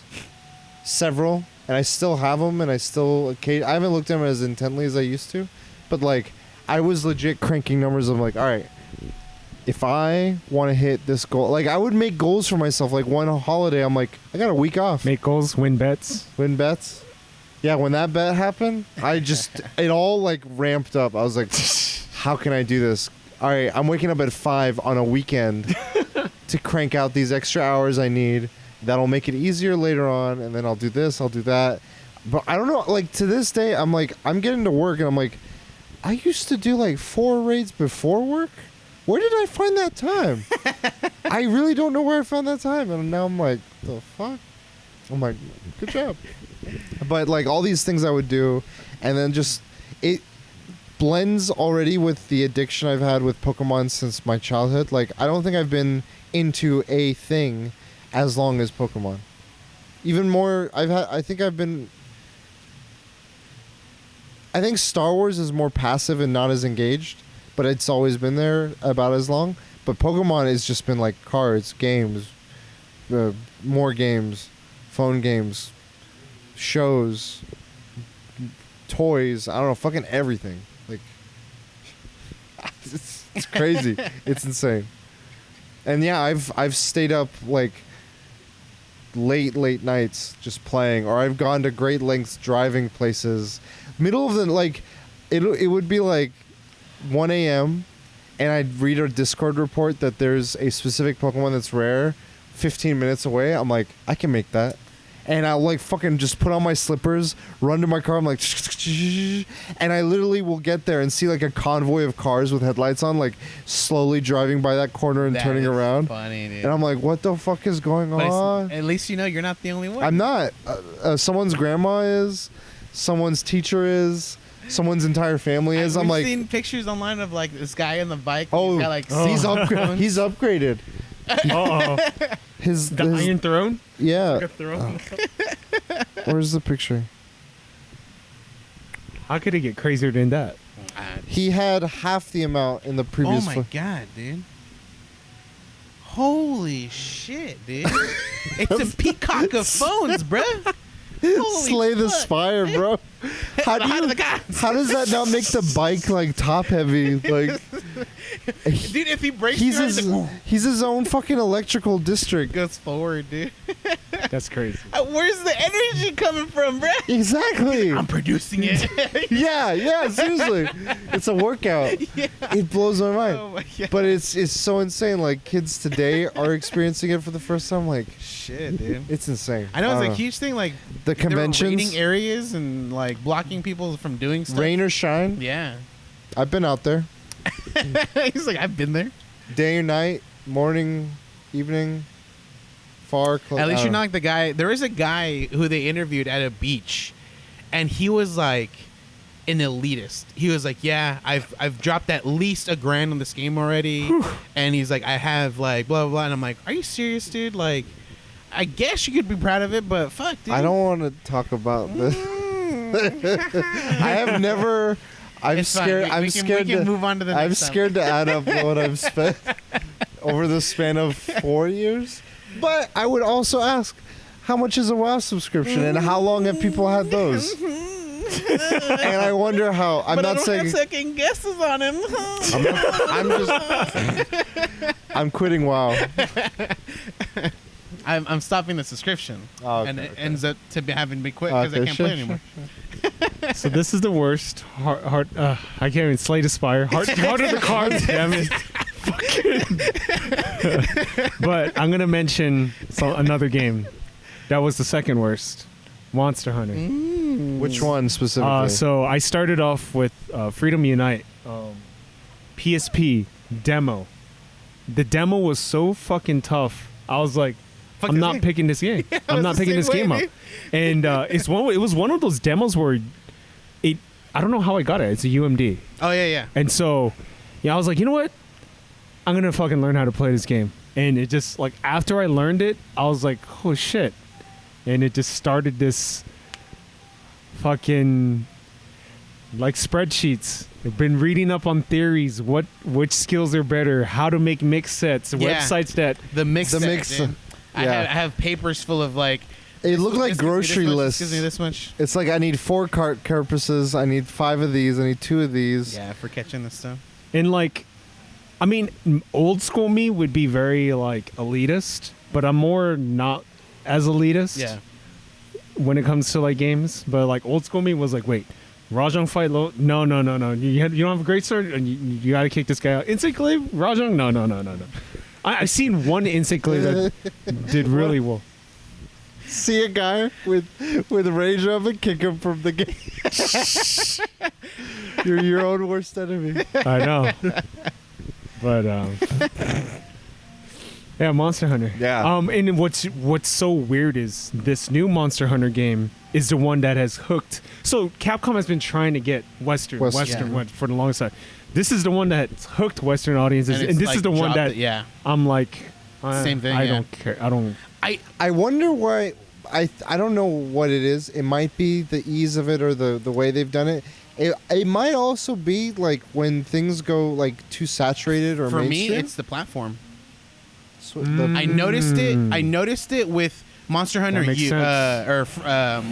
S1: several, and I still have them, and I haven't looked at them as intently as I used to, but like I was legit cranking numbers of like, all right, if I want to hit this goal, like I would make goals for myself. Like one holiday, I'm like, I got a week off.
S3: Make goals, win bets.
S1: Win bets. Yeah, when that bet happened, it all like ramped up. I was like, how can I do this? All right, I'm waking up at 5 on a weekend to crank out these extra hours I need. That'll make it easier later on, and then I'll do this, I'll do that. But I don't know, like to this day, I'm like, I'm getting to work and I'm like, I used to do like 4 raids before work? Where did I find that time? I really don't know where I found that time. And now I'm like, the fuck? I'm like, good job. But like all these things I would do, and then just, it blends already with the addiction I've had with Pokemon since my childhood. Like, I don't think I've been into a thing as long as Pokemon. Even more, I think Star Wars is more passive and not as engaged, but it's always been there about as long. But Pokemon has just been like cards, games, more games, phone games, shows, toys, I don't know, fucking everything. Like, it's crazy. It's insane. And yeah, I've stayed up like late nights just playing, or I've gone to great lengths driving places. Middle of the, like, it would be like 1 a.m. and I'd read a Discord report that there's a specific Pokemon that's rare 15 minutes away. I'm like, I can make that. And I'll like fucking just put on my slippers, run to my car. I'm like, and I literally will get there and see like a convoy of cars with headlights on, like slowly driving by that corner and turning around.
S2: Funny, dude.
S1: And I'm like, what the fuck is going on?
S2: At least you know you're not the only one.
S1: I'm not. Someone's grandma is. Someone's teacher is. Someone's entire family is. I'm like,
S2: seen pictures online of like this guy on the bike.
S1: Oh,
S2: he's got, like,
S1: he's upgraded.
S3: Uh-oh.
S1: His
S3: Iron Throne?
S1: Yeah.
S3: Like a throne?
S1: Where's the picture?
S3: How could it get crazier than that?
S1: He had half the amount in the previous.
S2: Oh my god, dude! Holy shit, dude! It's a peacock of phones, bruh.
S1: Slay the Spire, bro. How does that not make the bike like top heavy? Like,
S2: dude, if he breaks,
S1: he's his own fucking electrical district.
S2: Goes forward, dude.
S3: That's crazy.
S2: Where's the energy coming from, bro?
S1: Exactly.
S2: I'm producing it.
S1: yeah, seriously. It's a workout.
S2: Yeah.
S1: It blows my mind.
S2: Oh my god.
S1: But it's so insane. Like, kids today are experiencing it for the first time. Like,
S2: shit, dude.
S1: it's insane.
S2: I know it's a huge thing. Like
S1: the conventions,
S2: raiding areas and like blocking people from doing stuff.
S1: rain or shine.
S2: Yeah.
S1: I've been out there.
S2: He's like, I've been there.
S1: Day or night, morning, evening, far, close.
S2: At least you're not like the guy. There is a guy who they interviewed at a beach, and he was like an elitist. He was like, yeah, I've dropped at least $1,000 on this game already. And he's like, I have like blah blah blah. And I'm like, are you serious, dude? Like, I guess you could be proud of it, but fuck, dude.
S1: I don't want to talk about this. I have never. I'm
S2: It's fine.
S1: scared.
S2: We can move on to the next
S1: I'm
S2: time.
S1: scared to add up what I've spent over the span of 4 years. But I would also ask, how much is a WoW subscription, and how long have people had those? And I wonder how. I'm
S2: but
S1: not
S2: I don't
S1: saying.
S2: have second guesses on him.
S1: I'm quitting WoW.
S2: I'm stopping the subscription,
S1: Oh, okay,
S2: and it
S1: okay.
S2: ends up to be having to be quit because I can't play anymore.
S3: So this is the worst. I can't even Slay the Spire. Heart of the cards, damn it. But I'm gonna mention another game that was the second worst. Monster Hunter.
S1: Which one specifically?
S3: So I started off with Freedom Unite, PSP demo. The demo was so fucking tough. I was like, I'm not picking this game. I'm not picking this game up. And it was one of those demos where I don't know how I got it. It's a UMD.
S2: Oh yeah.
S3: And so, I was like, you know what? I'm going to fucking learn how to play this game. And it just, like, after I learned it, I was like, oh shit. And it just started this fucking, like, spreadsheets. I've been reading up on theories, which skills are better, how to make mix sets,
S2: Yeah.
S3: websites that...
S2: The mix.
S1: The mix.
S2: Dude.
S1: Yeah.
S2: I have papers full of like
S1: It looked like
S2: This gives me this
S1: grocery
S2: much,
S1: lists.
S2: This gives me this much.
S1: It's like I need 4 carapaces. I need 5 of these. I need 2 of these.
S2: Yeah, for catching this stuff.
S3: And like, I mean, old school me would be very like elitist, but I'm more not as elitist.
S2: Yeah.
S3: When it comes to like games, but like old school me was like, wait, Rajang fight low? No. You don't have a great sword, and you got to kick this guy out. Insect glaive, Rajang? No. I've seen one insect glaive that did really well.
S1: See a guy with rage up and kick him from the game. You're your own worst enemy.
S3: I know, but yeah, Monster Hunter.
S1: Yeah.
S3: And what's so weird is this new Monster Hunter game is the one that has hooked. So Capcom has been trying to get Western
S2: Yeah.
S3: for the longest time. This is the one that's hooked Western audiences, and
S2: it's,
S3: this
S2: like,
S3: is the one
S2: dropped
S3: that
S2: it, yeah.
S3: I'm like,
S2: Same thing,
S3: I
S2: yeah.
S3: don't care. I don't.
S1: I wonder why. I don't know what it is. It might be the ease of it or the way they've done it. It might also be like when things go like too saturated or
S2: For me,
S1: mainstream.
S2: it's the platform.
S3: Mm.
S2: I noticed it. I noticed it with Monster Hunter
S3: That makes
S2: U,
S3: sense.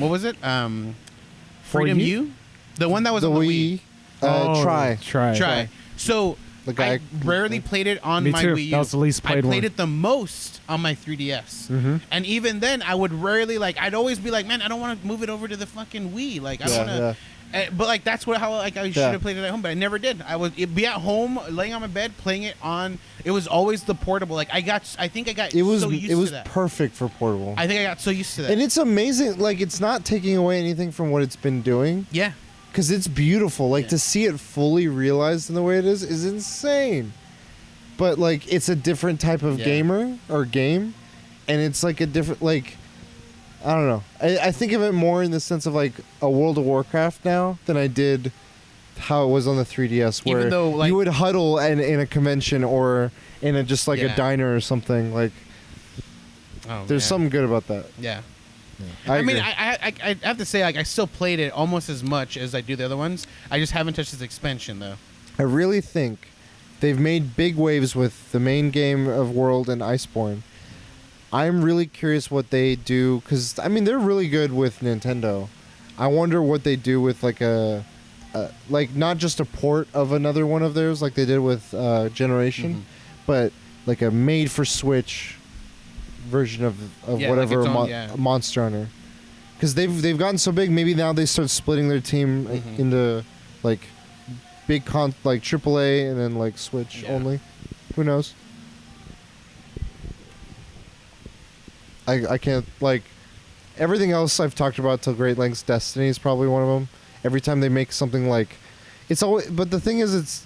S2: what was it? Freedom
S3: U?
S2: U, the one that was
S1: the
S2: on the
S1: Wii.
S2: Wii.
S1: Try.
S2: Try. So
S1: The guy.
S2: I rarely played it on
S3: Me
S2: my
S3: too.
S2: Wii U.
S3: That was the least
S2: I
S3: played
S2: played
S3: one.
S2: it the most on my 3DS.
S3: Mhm.
S2: And even then, I would rarely I'd always be like, man, I don't want to move it over to the fucking Wii. Like I
S1: Yeah,
S2: want to. But like that's how I should have played it at home, but I never did. I would be at home, laying on my bed, playing it on. It was always the portable. Like I think I got
S1: It was
S2: so used
S1: it was
S2: to that.
S1: perfect for portable.
S2: I think I got so used to that.
S1: And it's amazing. Like it's not taking away anything from what it's been doing.
S2: Yeah.
S1: Because it's beautiful. Like
S2: Yeah.
S1: to see it fully realized in the way it is insane. But like it's a different type of
S2: Yeah.
S1: gamer or game, and it's like a different like. I don't know. I think of it more in the sense of like a World of Warcraft now than I did how it was on the 3DS, where
S2: Even though, like-
S1: you would huddle in a convention or in a just like a
S2: Yeah.
S1: diner or something. Like
S2: Oh,
S1: there's
S2: man.
S1: something good about that.
S2: Yeah.
S1: I
S2: mean,
S1: agree.
S2: I have to say, like, I still played it almost as much as I do the other ones. I just haven't touched its expansion, though.
S1: I really think they've made big waves with the main game of World and Iceborne. I'm really curious what they do because I mean they're really good with Nintendo. I wonder what they do with like a like not just a port of another one of theirs like they did with Generation, but like a made for Switch version of
S2: Yeah, like
S1: whatever
S2: its own, yeah.
S1: Monster Hunter. Because they've gotten so big, maybe now they start splitting their team into like big like AAA and then like Switch
S2: Yeah.
S1: only. Who knows? I can't like everything else I've talked about till great lengths. Destiny is probably one of them. Every time they make something like, it's always. But the thing is, it's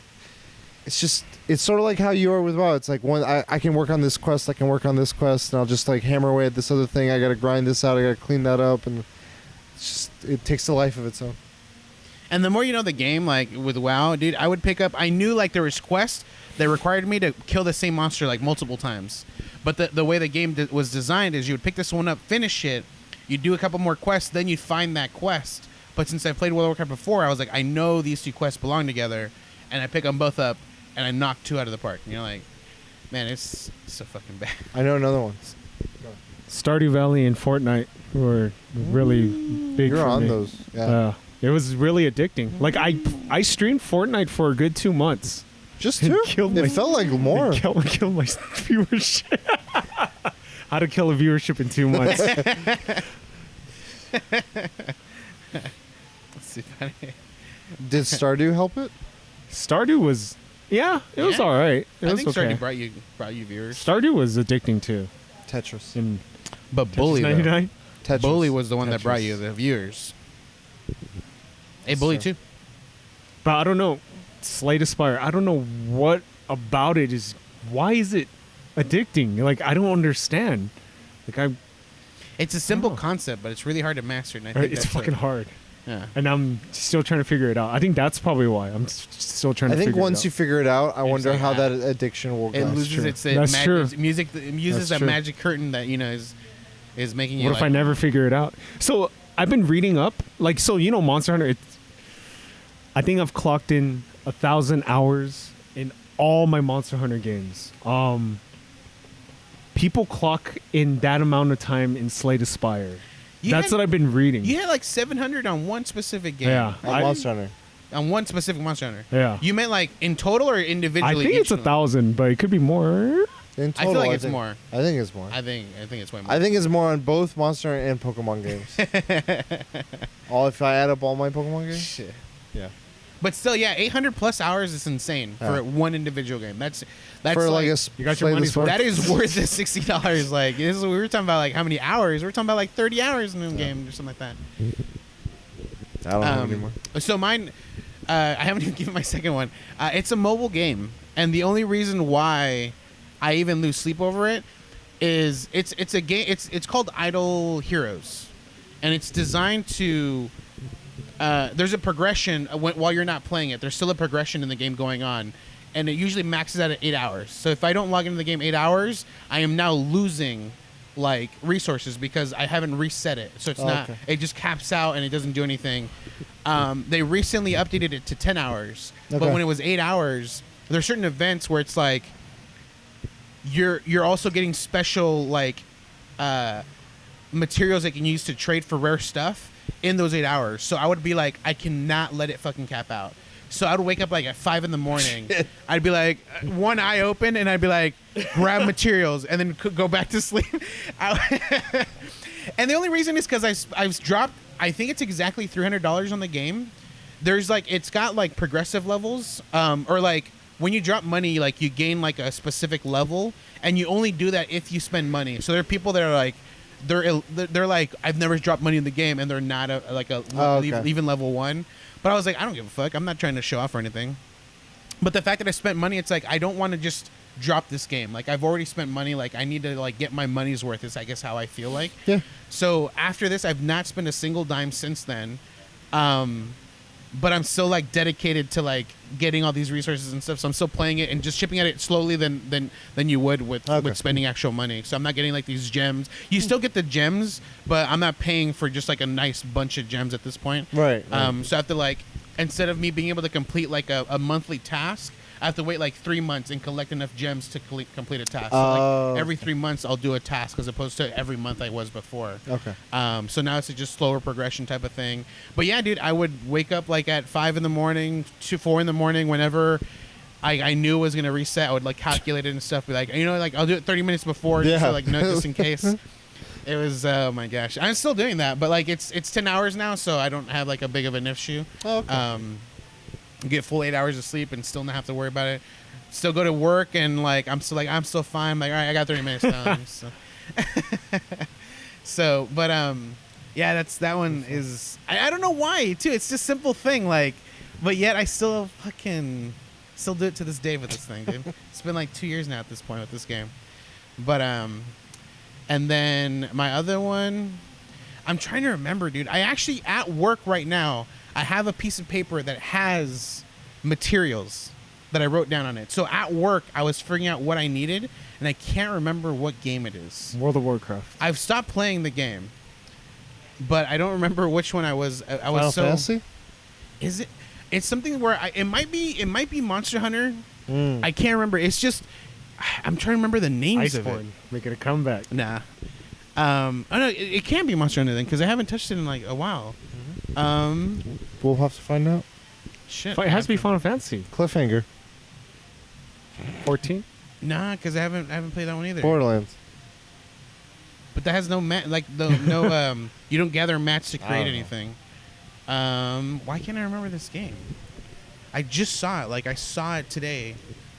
S1: just it's sort of like how you are with WoW. It's like one I can work on this quest, I can work on this quest, and I'll just like hammer away at this other thing. I got to grind this out. I got to clean that up, and it's just it takes a life of its own.
S2: And the more you know the game, like with WoW, dude, I would pick up. I knew like there was quests that required me to kill the same monster like multiple times. But the way the game was designed is you would pick this one up, finish it, you'd do a couple more quests, then you'd find that quest. But since I played World of Warcraft before, I was like, I know these two quests belong together, and I pick them both up, and I knock 2 out of the park. You know, like, man, it's so fucking bad.
S1: I know another one.
S3: Stardew Valley and Fortnite were really big.
S1: You're
S3: for
S1: on
S3: me.
S1: those, yeah.
S3: It was really addicting. Like I streamed Fortnite for a good 2 months.
S1: Just
S3: It
S1: two.
S3: killed my-
S1: It felt like more.
S3: Kill my viewership. How to kill a viewership in 2 months.
S2: Let's see if I...
S1: Did Stardew help it?
S3: Stardew was, it was
S2: Yeah.
S3: all right. It
S2: I
S3: was
S2: think
S3: okay.
S2: Stardew brought you viewers.
S3: Stardew was addicting too.
S1: Tetris.
S3: In
S2: But Bully, though.
S3: 99.
S1: Tetris.
S2: Bully was the one that brought
S1: Tetris.
S2: you the viewers. Hey, Bully
S1: So-
S2: too.
S3: But I don't know. Slay the Spire. I don't know what about it is. Why is it addicting? Like I don't understand. Like
S2: It's a simple
S3: Oh.
S2: concept, but it's really hard to master. And I think
S3: it's
S2: that's
S3: fucking
S2: it.
S3: hard,
S2: Yeah.
S3: and I'm still trying to figure it out. I think that's probably why I'm still trying to.
S1: I think
S3: figure
S1: once
S3: it
S1: you figure it out, I
S2: It's
S1: wonder
S2: like,
S1: how
S2: ah.
S1: that addiction will
S2: It
S1: go.
S2: loses
S3: true.
S2: its
S3: That's true.
S2: its music. It uses
S3: That's
S2: that
S3: true.
S2: magic curtain that is making
S3: out.
S2: you.
S3: What if I never figure it out? So I've been reading up, like, so Monster Hunter. I think I've clocked in 1,000 hours in all my Monster Hunter games. People clock in that amount of time in Slay the Spire. That's what I've been reading.
S2: You had like 700 on one specific game.
S3: Yeah.
S1: Monster Hunter.
S2: On one specific Monster Hunter.
S3: Yeah.
S2: You meant like in total or
S3: I
S2: individually?
S3: think it's
S2: each
S3: 1,000, but it could be more.
S1: In
S2: I
S1: total,
S2: feel like it's more.
S1: I think it's more.
S2: I think it's way more.
S1: I think it's more on both Monster Hunter and Pokemon games. If I add up all my Pokemon games.
S2: Shit.
S1: Yeah.
S2: But still, yeah, 800 plus hours is insane for one individual game. That's
S1: For like a
S3: You got your
S1: play
S3: money's
S1: this
S3: worth.
S2: that is worth the $60. Like this is we were talking about like how many hours? We were talking about like 30 hours in the game or something like that.
S1: I don't know anymore.
S2: So mine, I haven't even given my second one. It's a mobile game, and the only reason why I even lose sleep over it is it's a game. It's called Idle Heroes, and it's designed to. There's a progression while you're not playing it. There's still a progression in the game going on, and it usually maxes out at 8 hours. So if I don't log into the game 8 hours, I am now losing like resources because I haven't reset it. So it's not.
S1: Okay.
S2: It just caps out and it doesn't do anything. They recently updated it to 10 hours, but
S1: Okay.
S2: when it was 8 hours, there's certain events where it's like you're also getting special like materials that you can use to trade for rare stuff in those 8 hours. So I would be like, I cannot let it fucking cap out. So I would wake up like at 5 in the morning. I'd be like, one eye open, and I'd be like, grab materials, and then go back to sleep. And the only reason is because I've dropped, I think it's exactly $300 on the game. There's like, it's got like progressive levels, or like when you drop money, like you gain like a specific level, and you only do that if you spend money. So there are people that are like, they're like, I've never dropped money in the game, and they're not even level 1. But I was like, I don't give a fuck. I'm not trying to show off or anything. But the fact that I spent money, it's like I don't want to just drop this game. Like I've already spent money. Like I need to like get my money's worth. Is I guess how I feel like.
S1: Yeah.
S2: So after this, I've not spent a single dime since then. But I'm still like dedicated to like getting all these resources and stuff. So I'm still playing it and just chipping at it slowly than you would with spending actual money. So I'm not getting like these gems. You still get the gems, but I'm not paying for just like a nice bunch of gems at this point.
S1: Right.
S2: So I have to like, instead of me being able to complete like a monthly task, I have to wait like 3 months and collect enough gems to complete a task. So like every 3 months I'll do a task as opposed to every month I was before.
S1: Okay.
S2: So now it's a just slower progression type of thing. But yeah, dude, I would wake up like at 5 in the morning to 4 in the morning whenever I knew it was gonna reset. I would like calculate it and stuff. Be like, like I'll do it 30 minutes before, just so, like just in case. It was oh my gosh, I'm still doing that, but like it's 10 hours now, so I don't have like a big of an issue.
S1: Okay.
S2: Get full 8 hours of sleep and still not have to worry about it. Still go to work and like I'm still fine. I'm like, all right, I got 30 minutes done. So, but yeah, that one is I don't know why too. It's just simple thing like, but yet I still do it to this day with this thing, dude. It's been like 2 years now at this point with this game. But and then my other one, I'm trying to remember, dude. I actually at work right now. I have a piece of paper that has materials that I wrote down on it. So at work, I was figuring out what I needed, and I can't remember what game it is.
S3: World of Warcraft.
S2: I've stopped playing the game, but I don't remember which one I was. I was
S1: Final Fantasy?
S2: Is it? It's something where it might be Monster Hunter. I can't remember. It's just I'm trying to remember the names of it.
S3: Iceborne, making a comeback.
S2: Nah. Oh no, it can't be Monster Hunter then because I haven't touched it in like a while.
S1: We'll have to find out.
S2: Shit.
S3: It has to be Final Fantasy
S1: Cliffhanger.
S3: 14.
S2: Nah, because I haven't played that one either.
S1: Borderlands.
S2: But that has no you don't gather mats to create anything. Why can't I remember this game? I just saw it. Like I saw it today.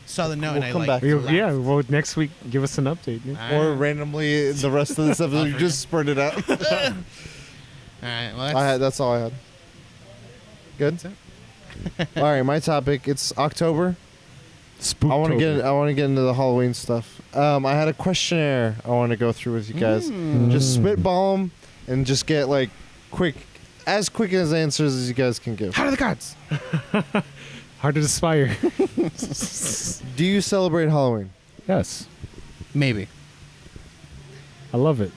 S2: Saw the note
S1: We'll
S2: and
S1: come
S2: I
S1: back
S2: like
S1: to
S2: laughed.
S3: Yeah, well, next week, give us an update. Dude.
S1: Or randomly the rest of this episode, you just spurt it out.
S2: All right. Well,
S1: That's all I had. Good. All right, my topic. It's October. I want to get into the Halloween stuff. I had a questionnaire I want to go through with you guys. Just spitball them and just get like as quick as answers as you guys can give.
S2: How are the gods?
S3: Hard to aspire.
S1: Do you celebrate Halloween?
S3: Yes.
S2: Maybe.
S3: I love it.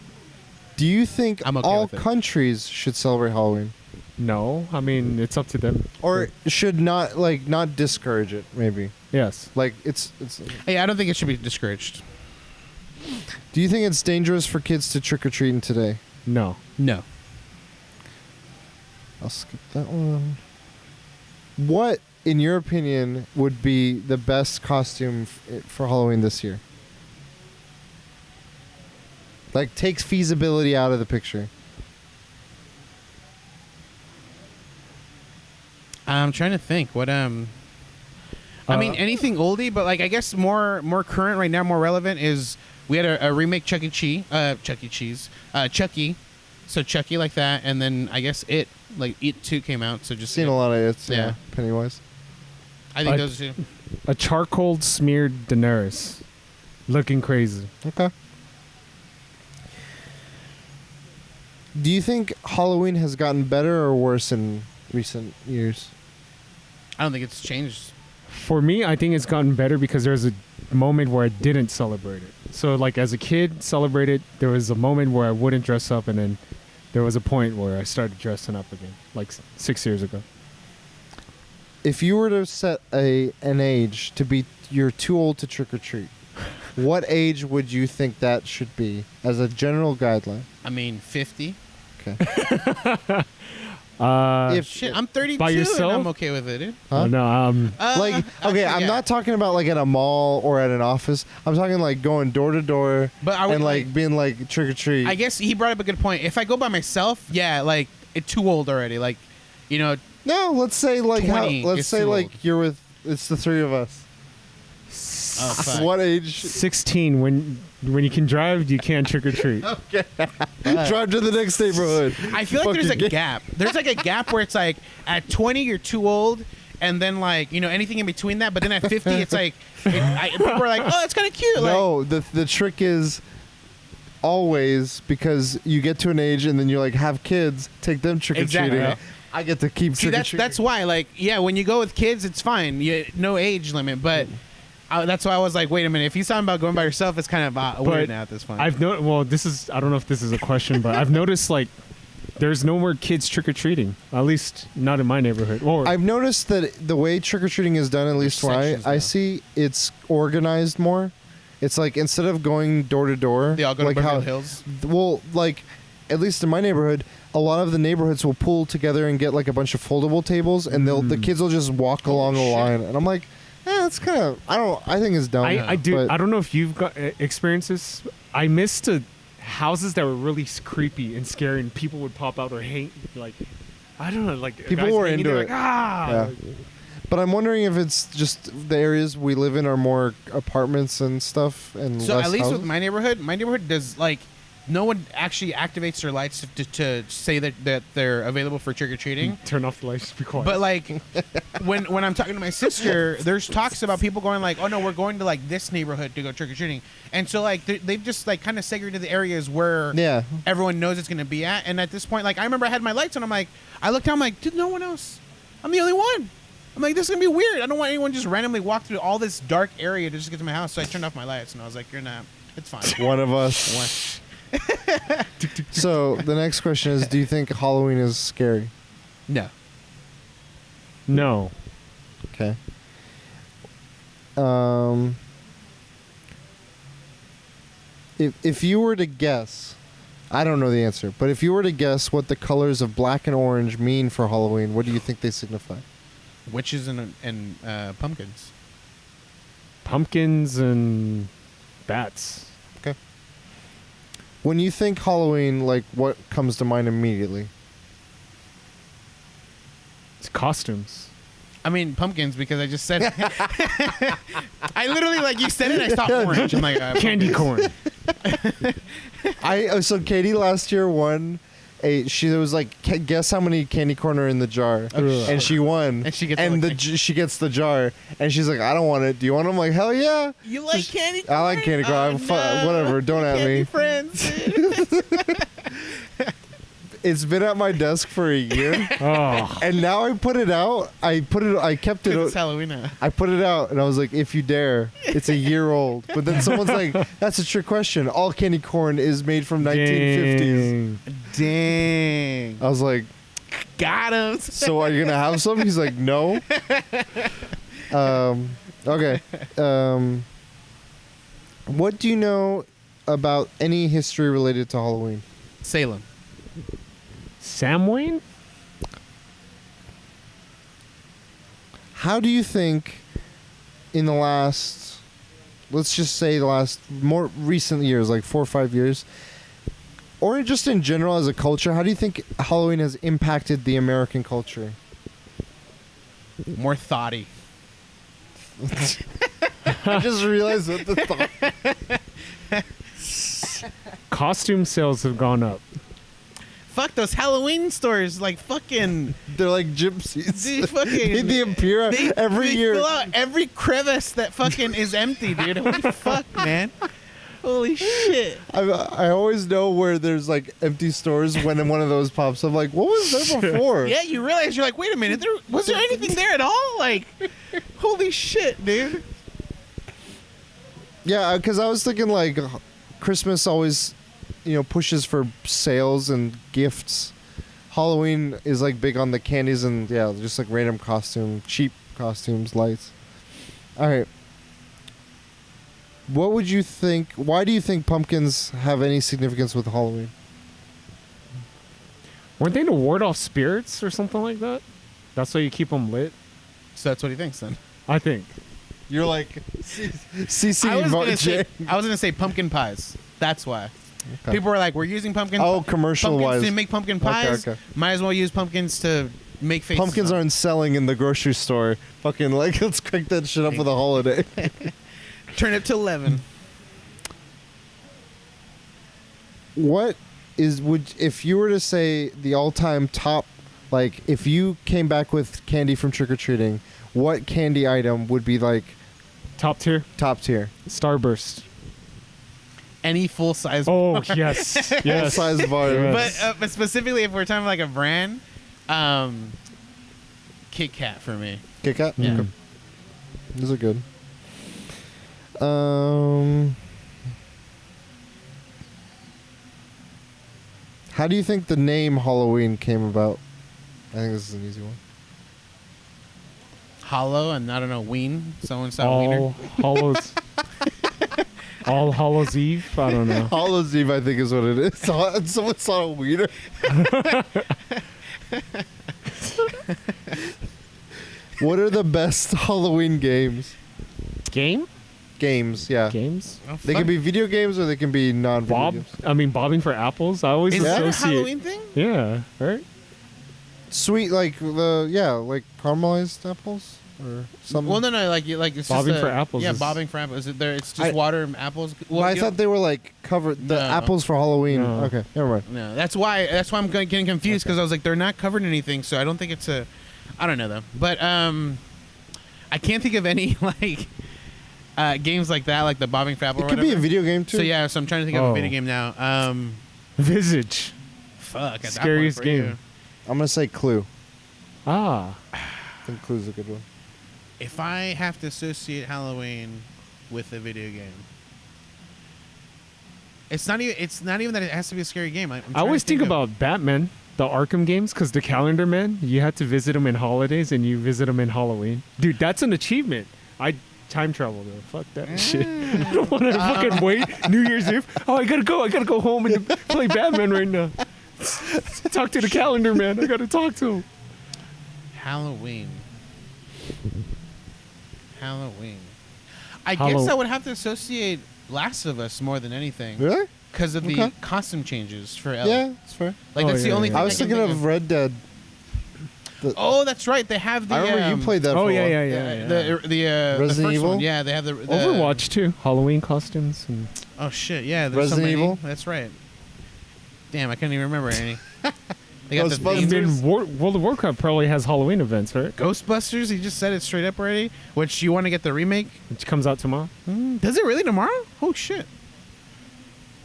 S1: Do you think
S2: I'm okay
S1: all
S2: with it.
S1: countries should celebrate Halloween?
S3: No. I mean, it's up to them.
S1: Or should not discourage it, maybe?
S3: Yes.
S1: Like it's
S2: Hey, I don't think it should be discouraged.
S1: Do you think it's dangerous for kids to trick or treat today?
S3: No.
S2: No.
S1: I'll skip that one. What, in your opinion, would be the best costume for Halloween this year? Like, takes feasibility out of the picture.
S2: I'm trying to think. What I mean, anything oldie, but like I guess more current right now, more relevant is we had a remake Chucky, so Chucky like that, and then I guess It 2 came out, so just
S1: Seen a lot of it. Yeah.
S2: Yeah.
S1: Pennywise.
S2: I think those two.
S3: A charcoal smeared Daenerys, looking crazy.
S1: Okay. Do you think Halloween has gotten better or worse in recent years?
S2: I don't think it's changed.
S3: For me, I think it's gotten better because there's a moment where I didn't celebrate it. So, like, as a kid, celebrated, there was a moment where I wouldn't dress up, and then there was a point where I started dressing up again, like 6 years ago.
S1: If you were to set an age to be you're too old to trick or treat, what age would you think that should be as a general guideline?
S2: I mean, 50.
S1: Okay.
S3: If
S2: Shit, I'm 32
S3: by yourself?
S2: and I'm okay with it, dude.
S1: Huh?
S3: no,
S1: Like, okay,
S2: actually,
S1: I'm
S2: yeah.
S1: not talking about like at a mall or at an office. I'm talking like going door to door
S2: But I would
S1: and like being like trick or treat.
S2: I guess he brought up a good point. If I go by myself, yeah, like it's too old already. Like, you know,
S1: No, let's say like
S2: 20
S1: let's
S2: is
S1: say
S2: too
S1: like
S2: old.
S1: you're with it's the three of us.
S2: oh, fuck.
S1: What age?
S3: 16, when you can drive, you can't trick or treat.
S1: Drive to the next neighborhood.
S2: I feel like there's a
S1: Fucking
S2: gap. There's like a gap where it's like at 20 you're too old, and then like anything in between that. But then at 50 it's like people are like, oh, it's kind of cute. Like,
S1: No, the trick is always because you get to an age and then you're like have kids, take them trick or treating.
S2: Exactly.
S1: I get to keep
S2: see,
S1: trick or
S2: that's
S1: treating.
S2: why like when you go with kids, it's fine. No age limit, but. That's why I was like, wait a minute. If he's talking about going by yourself, it's kind of weird now at this point.
S3: I don't know if this is a question, but I've noticed like there's no more kids trick or treating. At least not in my neighborhood. Or
S1: I've noticed that the way trick or treating is done, at least where
S2: sections
S1: I
S2: now.
S1: see, it's organized more. It's like instead of going door to door,
S2: they all go
S1: like
S2: to Beverly Hills.
S1: Well, like at least in my neighborhood, a lot of the neighborhoods will pull together and get like a bunch of foldable tables, and the kids will just walk along the
S2: shit.
S1: line, and I'm like, it's kind of I think it's dumb.
S3: I do.
S1: but-
S3: I don't know if you've got experiences. I missed houses that were really creepy and scary, and people would pop out or hang like. I don't know, like
S1: People
S3: guys
S1: were
S3: hanging
S1: into
S3: there,
S1: it.
S3: Like, ah.
S1: Yeah. But I'm wondering if it's just the areas we live in are more apartments and stuff, and
S2: So
S1: less
S2: at least
S1: houses?
S2: with my neighborhood does like no one actually activates their lights to say that they're available for trick or treating.
S3: Turn off the lights. Be quiet.
S2: But like when I'm talking to my sister, there's talks about people going like, oh no, we're going to like this neighborhood to go trick or treating, and so like they've just like kind of segregated the areas where
S1: Yeah.
S2: everyone knows it's gonna be at. And at this point, like I remember I had my lights on. I'm like, I looked down, I'm like, dude, no one else. I'm the only one. I'm like, this is gonna be weird. I don't want anyone just randomly walk through all this dark area to just get to my house. So I turned off my lights and I was like, you're not. It's fine.
S1: One of us. So the next question is: do you think Halloween is scary?
S2: No.
S3: no.
S1: Okay. If you were to guess, I don't know the answer, but if you were to guess what the colors of black and orange mean for Halloween, what do you think they signify?
S2: Witches and pumpkins.
S3: Pumpkins and bats.
S1: Okay. When you think Halloween, like what comes to mind immediately?
S3: It's costumes.
S2: I mean pumpkins because I just said it. I literally like you said it. I stopped orange. I'm like
S3: Candy
S2: pumpkins.
S3: corn.
S1: So Katie last year won she was like guess how many candy corn are in the jar, and she won,
S2: And she gets
S1: and
S2: the
S1: she gets the jar, and she's like, I don't want it. Do you want them? Like, hell yeah.
S2: You like candy corn?
S1: I like candy corn. Whatever. Don't at
S2: Candy
S1: me.
S2: friends.
S1: It's been at my desk for a year,
S3: Oh.
S1: and now I put it out. I kept it.
S2: It's Halloween now.
S1: I put it out, and I was like, if you dare, it's a year old. But then someone's like, that's a trick question. All candy corn is made from 1950s.
S3: Dang.
S2: Dang.
S1: I was like,
S2: Got him.
S1: so are you gonna have some? He's like, no. Okay. What do you know about any history related to Halloween?
S2: Salem.
S3: Samhain?
S1: How do you think in the last, let's just say the last more recent years, like 4 or 5 years, or just in general as a culture, how do you think Halloween has impacted the American culture?
S2: More thoughty.
S1: I just realized what the thought.
S3: Costume sales have gone up.
S2: Fuck those Halloween stores, like fucking.
S1: They're like gypsies.
S2: Dude, fucking.
S1: They appear every
S2: they
S1: year.
S2: fill out every crevice that fucking is empty, dude. Holy fuck, man. Holy shit.
S1: I always know where there's like empty stores when one of those pops up. Like, what was there before?
S2: Yeah, you realize you're like, wait a minute, was there anything there at all? Like, holy shit, dude.
S1: Yeah, because I was thinking like Christmas always, pushes for sales and gifts. Halloween is like big on the candies and just like random cheap costumes, lights. All right. What would you think? Why do you think pumpkins have any significance with Halloween?
S3: Weren't they to ward off spirits or something like that? That's why you keep them lit?
S2: So that's what he thinks then.
S3: I think.
S1: You're like CC
S2: I was gonna say pumpkin pies. That's why.
S1: Okay.
S2: People were like, we're using pumpkin.
S1: Commercial
S2: pumpkins
S1: wise.
S2: to make pumpkin pies.
S1: Okay.
S2: Might as well use pumpkins to make faces.
S1: Pumpkins
S2: on.
S1: aren't selling in the grocery store. Fucking like, let's crank that shit up for the holiday.
S2: Turn it to 11.
S1: What if you were to say the all-time top, like if you came back with candy from trick-or-treating, what candy item would be like
S3: Top tier?
S1: top tier?
S3: Starburst.
S2: Any full size.
S3: Oh, yes. Yes.
S1: Size bar.
S3: Yes.
S2: But specifically, if we're talking like a brand, Kit Kat for me.
S1: Kit Kat?
S2: Yeah.
S1: Okay. Those are good. How do you think the name Halloween came about? I think this is an easy one.
S2: Hollow and I don't know, ween. Someone saw
S3: All
S2: wiener.
S3: Hallows. All Hallows Eve? I don't know.
S1: Hallows Eve, I think, is what it is. Someone saw a wiener. What are the best Halloween games? Games, yeah.
S3: Games?
S2: Oh,
S1: They can be video games or they can be non-video games.
S3: Bobbing for apples? I always
S2: Is that a
S3: associate.
S2: Halloween thing?
S3: Yeah, right?
S1: Sweet, like like caramelized apples or something.
S2: Well, no, like it's
S3: Bobbing
S2: just
S3: for apples
S2: Yeah,
S3: is-
S2: bobbing for apples. Is it there? It's just water and apples. Well,
S1: I
S2: you
S1: thought they were like covered the
S2: No.
S1: apples for Halloween.
S3: No.
S1: Okay, never mind.
S2: No, that's why I'm getting confused because I was like, they're not covered in anything, so I don't think it's a. I don't know though, but I can't think of any like games like that, like the bobbing for apple.
S1: It
S2: or
S1: could be a
S2: whatever.
S1: video game too.
S2: So yeah, so I'm trying to think of a video game now.
S3: Visage.
S2: Fuck, at that point
S3: Scariest
S2: for
S3: game.
S2: you.
S1: I'm gonna say Clue.
S3: Ah.
S1: I think Clue's a good one.
S2: If I have to associate Halloween with a video game, it's not even that it has to be a scary game.
S3: I always think about Batman, the Arkham games, because the Calendar Man, you had to visit him in holidays and you visit him in Halloween. Dude, that's an achievement. I time travel though. Fuck that shit. I don't want to fucking wait New Year's Eve. Oh, I gotta go home and play Batman right now. Talk to the Calendar Man. I gotta talk to him.
S2: Halloween. I guess I would have to associate Last of Us more than anything.
S1: Really?
S2: Because of the
S1: Okay.
S2: costume changes for Ellie.
S1: Yeah, that's fair.
S2: Like,
S3: Oh,
S2: that's the
S3: yeah,
S2: only
S3: yeah.
S2: thing
S1: I was
S2: can
S1: thinking
S2: think
S1: of Red Dead.
S2: Oh, that's right. They have the.
S1: I remember you played that.
S3: Oh
S1: for a
S3: yeah,
S1: while.
S3: yeah, yeah, yeah.
S2: The
S1: Resident
S2: first
S1: Evil?
S2: One. Yeah, they have the
S3: Overwatch too. Halloween costumes and
S2: Oh shit! Yeah, there's
S1: Resident
S2: so many.
S1: Evil?
S2: That's right. Damn, I couldn't even remember any. They got the
S1: Ghostbusters.
S3: and
S2: themes.
S3: then World of Warcraft probably has Halloween events, right?
S2: Ghostbusters. He just said it straight up already. Which you want to get the remake?
S3: Which comes out tomorrow.
S2: Does it really tomorrow? Oh shit!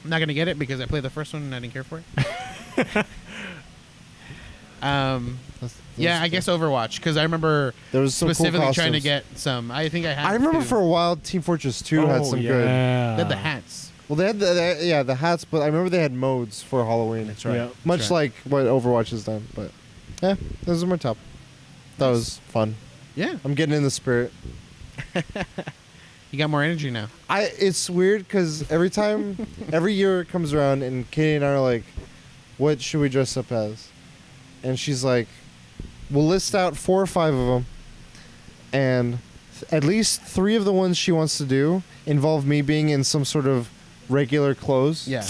S2: I'm not gonna get it because I played the first one and I didn't care for it. Yeah, I guess Overwatch because I remember
S1: There was some
S2: specifically
S1: cool
S2: trying to
S1: costumes.
S2: get some. I think I had.
S1: I remember
S2: two.
S1: for a while Team Fortress 2 had some good.
S2: They had the hats.
S1: Well, they had the hats, but I remember they had modes for Halloween.
S2: That's right.
S3: Yeah.
S1: Much
S2: That's right.
S1: like what Overwatch has done, but yeah, those are my top. That was fun.
S2: Yeah,
S1: I'm getting in the spirit.
S2: you got more energy now.
S1: It's weird because every year it comes around and Katie and I are like, what should we dress up as? and she's like, we'll list out 4 or 5 of them, and at least 3 of the ones she wants to do involve me being in some sort of regular clothes.
S2: Yeah.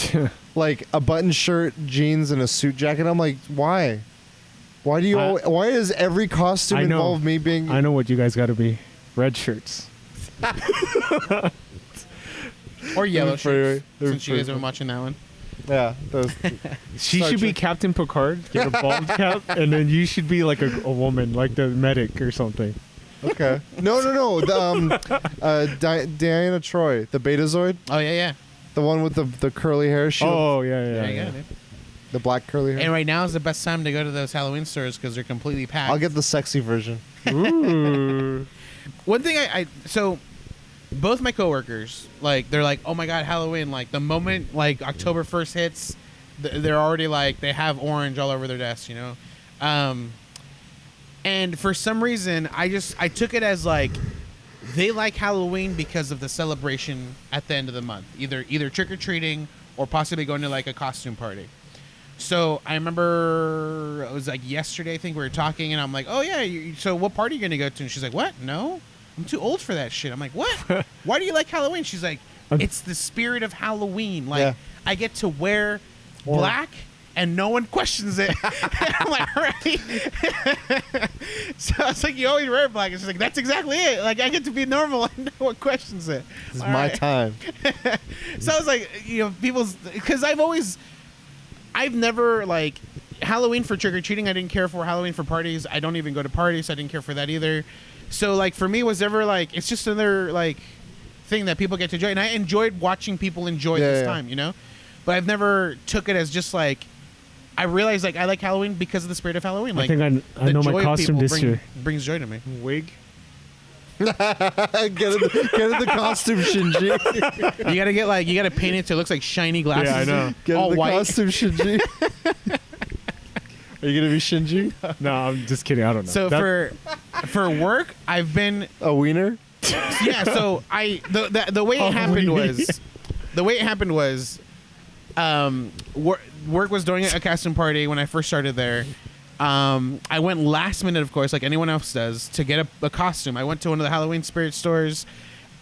S1: Like a button shirt, jeans, and a suit jacket. I'm like, why? Why do you? Why does every costume involve me being?
S3: I know what you guys got to be. Red shirts.
S2: Or yellow shirts,
S1: They're
S2: since you guys have been watching that one.
S1: Yeah, those.
S3: She
S1: Star
S3: should be
S1: Trek.
S3: Captain Picard, get a bald cap, and then you should be like a woman, like the medic or something.
S1: Okay. No. Diana Troy, the Betazoid,
S2: Oh yeah.
S1: the one with the curly hair. She
S3: Oh yeah,
S2: There you go, dude.
S1: the black curly hair.
S2: And right now is the best time to go to those Halloween stores because they're completely packed.
S1: I'll get the sexy version.
S3: Ooh.
S2: One thing so both my coworkers, like, they're like, oh my god, Halloween, like the moment like October 1st hits, they're already like, they have orange all over their desks, you know. And for some reason I took it as like they like Halloween because of the celebration at the end of the month, either trick-or-treating or possibly going to like a costume party. So I remember it was like yesterday, I think we were talking, and I'm like, oh yeah, so what party are you gonna go to? And she's like, what? No, I'm too old for that shit. I'm like, what? Why do you like Halloween? She's like, it's the spirit of Halloween. Like,
S1: Yeah.
S2: I get to wear black and no one questions it. I'm like, all right. So I was like, you always wear black. And she's like, that's exactly it. Like, I get to be normal and no one questions it.
S1: This is
S2: All
S1: my
S2: right.
S1: time.
S2: So I was like, you know, because I've never, like, Halloween for trick-or-treating, I didn't care for. Halloween for parties, I don't even go to parties, so I didn't care for that either. So, like, for me, it was ever, like, it's just another, like, thing that people get to enjoy. And I enjoyed watching people enjoy this time, you know? But I've never took it as just, like, I realized, like, I like Halloween because of the spirit of Halloween. Like,
S3: I think I know my costume this year.
S2: Brings joy to me.
S3: Wig.
S1: get in the costume, Shinji.
S2: You gotta paint it so it looks like shiny glasses.
S3: Yeah, I know.
S1: Get
S2: all
S1: in the
S2: white.
S1: costume, Shinji. Are you gonna be Shinji?
S3: No, I'm just kidding. I don't know.
S2: So for work, I've been
S1: A wiener?
S2: yeah. So the way it happened was, work was doing a costume party when I first started there. I went last minute, of course, like anyone else does, to get a costume. I went to one of the Halloween spirit stores.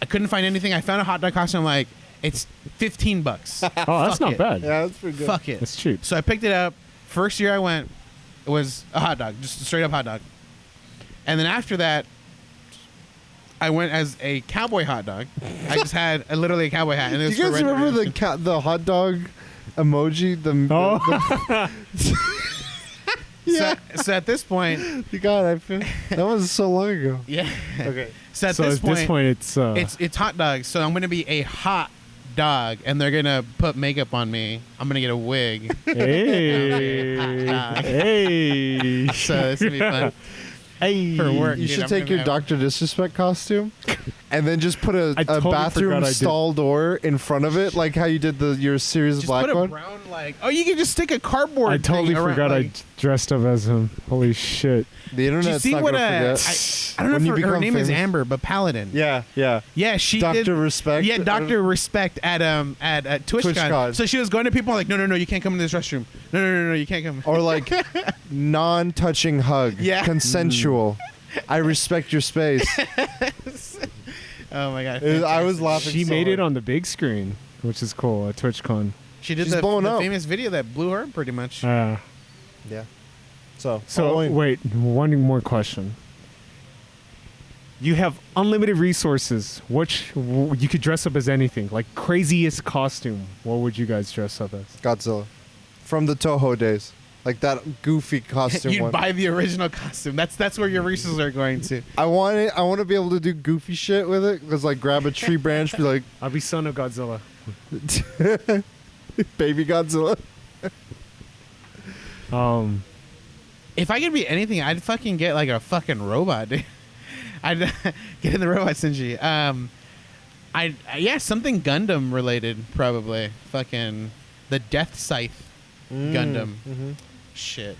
S2: I couldn't find anything. I found a hot dog costume. I'm like, it's $15.
S3: Oh, that's
S2: Fuck
S3: not
S2: it.
S3: bad.
S1: Yeah, that's pretty good.
S2: Fuck it.
S3: That's cheap.
S2: So I picked it up. First year I went, it was a hot dog, just a straight up hot dog. And then after that, I went as a cowboy hot dog. I just had literally a cowboy hat. And it
S1: Do
S2: was
S1: you
S2: for
S1: guys
S2: red
S1: remember
S2: redemption.
S1: the hot dog emoji?
S2: So at this point,
S1: God, that was so long ago.
S2: yeah.
S1: Okay.
S2: So at
S3: So
S2: this
S3: at this point,
S2: it's hot dogs. So I'm gonna be a hot dog, and they're gonna put makeup on me. I'm gonna get a wig.
S3: hey, hey,
S2: So it's gonna be fun.
S3: hey.
S2: For work.
S1: You
S2: Dude,
S1: should
S2: I'm
S1: take
S2: gonna
S1: your
S2: have-
S1: Dr. Disrespect costume and then just put a
S3: I totally
S1: bathroom
S3: forgot I did.
S1: stall door in front of it, like how you did your Series
S2: Just
S1: Black
S2: put a
S1: one.
S2: brown Oh, you can just stick a cardboard.
S3: I totally
S2: thing around,
S3: forgot
S2: like,
S3: I dressed up as him. Holy shit.
S1: The
S2: Did you
S1: internet's
S2: see
S1: not
S2: what?
S1: gonna forget.
S2: I don't know
S1: When you
S2: if her
S1: become
S2: name is
S1: famous.
S2: Amber, but Paladin.
S1: Yeah.
S2: Yeah, she
S1: Dr.
S2: did.
S1: Respect.
S2: Yeah, Dr. Respect at TwitchCon.
S1: TwitchCon.
S2: So she was going to people like, no, you can't come in this restroom. No, you can't come.
S1: Or like non-touching hug.
S2: Yeah.
S1: Consensual. I respect your space.
S2: Oh my god.
S1: I was laughing.
S3: She
S1: so
S3: made it
S1: hard.
S3: on the big screen, which is cool at TwitchCon.
S2: She did
S1: She's
S2: the
S1: blowing up.
S2: famous video that blew her pretty much.
S1: Yeah. So Halloween.
S3: wait, one more question. You have unlimited resources. You could dress up as anything, like craziest costume. What would you guys dress up as?
S1: Godzilla. From the Toho days. Like that goofy costume
S2: You'd
S1: one.
S2: buy the original costume. That's where your resources are going to.
S1: I want to be able to do goofy shit with it. Because like grab a tree branch, be like,
S3: I'll be son of Godzilla.
S1: baby Godzilla.
S2: If I could be anything, I'd fucking get like a fucking robot, dude. I'd get in the robot Shinji. Something Gundam related probably. Fucking the Death Scythe Gundam.
S1: Mm-hmm.
S2: Shit.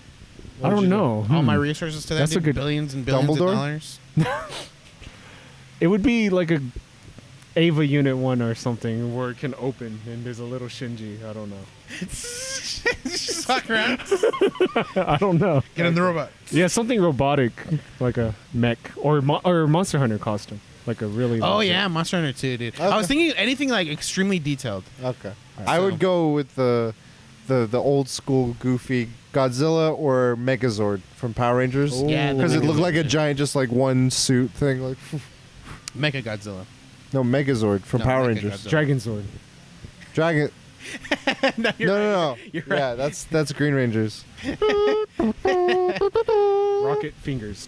S3: I don't know.
S2: All my resources to that.
S3: That's a
S2: Dude,
S3: good-
S2: billions and billions
S1: Dumbledore?
S2: of dollars.
S3: It would be like a Ava Unit 1 or something where it can open and there's a little Shinji. I don't know.
S2: It's just Fuck around.
S3: I don't know.
S2: Get in the robot.
S3: Yeah, something robotic, like a mech or Monster Hunter costume, like a really.
S2: Oh
S3: legit-
S2: yeah, Monster Hunter 2, dude. I
S1: Okay.
S2: was thinking anything like extremely detailed.
S1: Okay.
S3: Alright,
S1: I
S2: so-
S1: would go with the old school goofy Godzilla or Megazord from Power Rangers.
S2: Yeah,
S1: Because it looked
S2: Megazord.
S1: like a giant, just like one suit thing. Like
S2: Mecha Godzilla.
S1: no Megazord from
S2: No,
S1: Power
S2: Mecha
S1: Rangers.
S2: Godzilla.
S3: Dragon Sword.
S1: Dragon.
S2: No, you're
S1: No,
S2: right.
S1: no.
S2: You're right.
S1: Yeah, that's Green Rangers.
S3: Rocket fingers.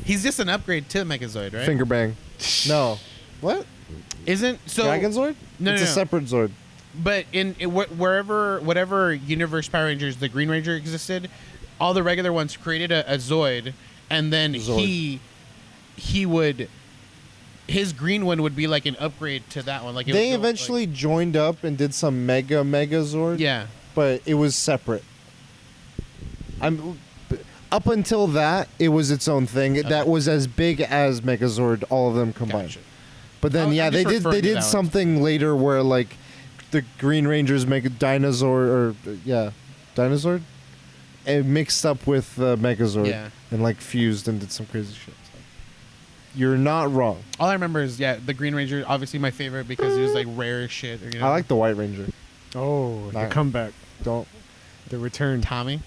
S2: He's just an upgrade to Megazord, right?
S1: Finger bang. No. What?
S2: Isn't so?
S1: Dragon Zord?
S2: No,
S1: It's
S2: no,
S1: a
S2: no.
S1: separate Zord.
S2: But in whatever universe Power Rangers, the Green Ranger existed, all the regular ones created a Zoid, and then
S1: Zord.
S2: he would. His green one would be like an upgrade to that one. Like it
S1: They
S2: would go,
S1: eventually joined up and did some Mega Zord.
S2: yeah.
S1: But it was separate. Up until that, it was its own thing. That was as big as Megazord, all of them combined.
S2: Gotcha.
S1: But then,
S2: I'm
S1: yeah, they
S2: just
S1: did
S2: referring to that one.
S1: something later where like the Green Rangers make a dinosaur dinosaur, and mixed up with Megazord
S2: Yeah.
S1: and like fused and did some crazy shit. So, you're not wrong.
S2: All I remember is the Green Ranger, obviously my favorite because it was like rare as shit. You know?
S1: I like the White Ranger.
S3: Oh, the
S1: Nah.
S3: comeback,
S1: Don't.
S3: the return.
S2: Tommy,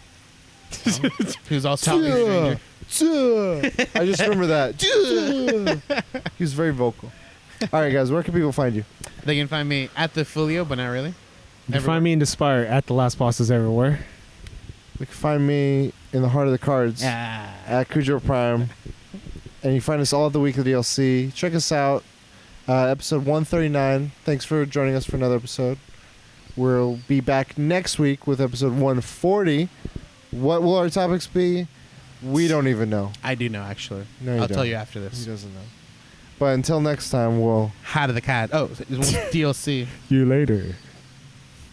S2: who's also the Green Ranger.
S1: I just remember that. He was very vocal. All right, guys, where can people find you?
S2: They can find me at the Folio, but not really.
S3: You can
S2: Everywhere.
S3: find me in Spire at the Last Bosses Everywhere.
S1: You can find me in the heart of the cards at Cujo Prime. And you find us all at the Weekly DLC. Check us out. Episode 139. Thanks for joining us for another episode. We'll be back next week with episode 140. What will our topics be? We don't even know.
S2: I do know actually.
S1: No, you
S2: I'll tell
S1: don't.
S2: you after
S1: He
S2: this.
S1: doesn't know. But until next time, we'll...
S2: How to the cat. Oh, DLC.
S3: You later.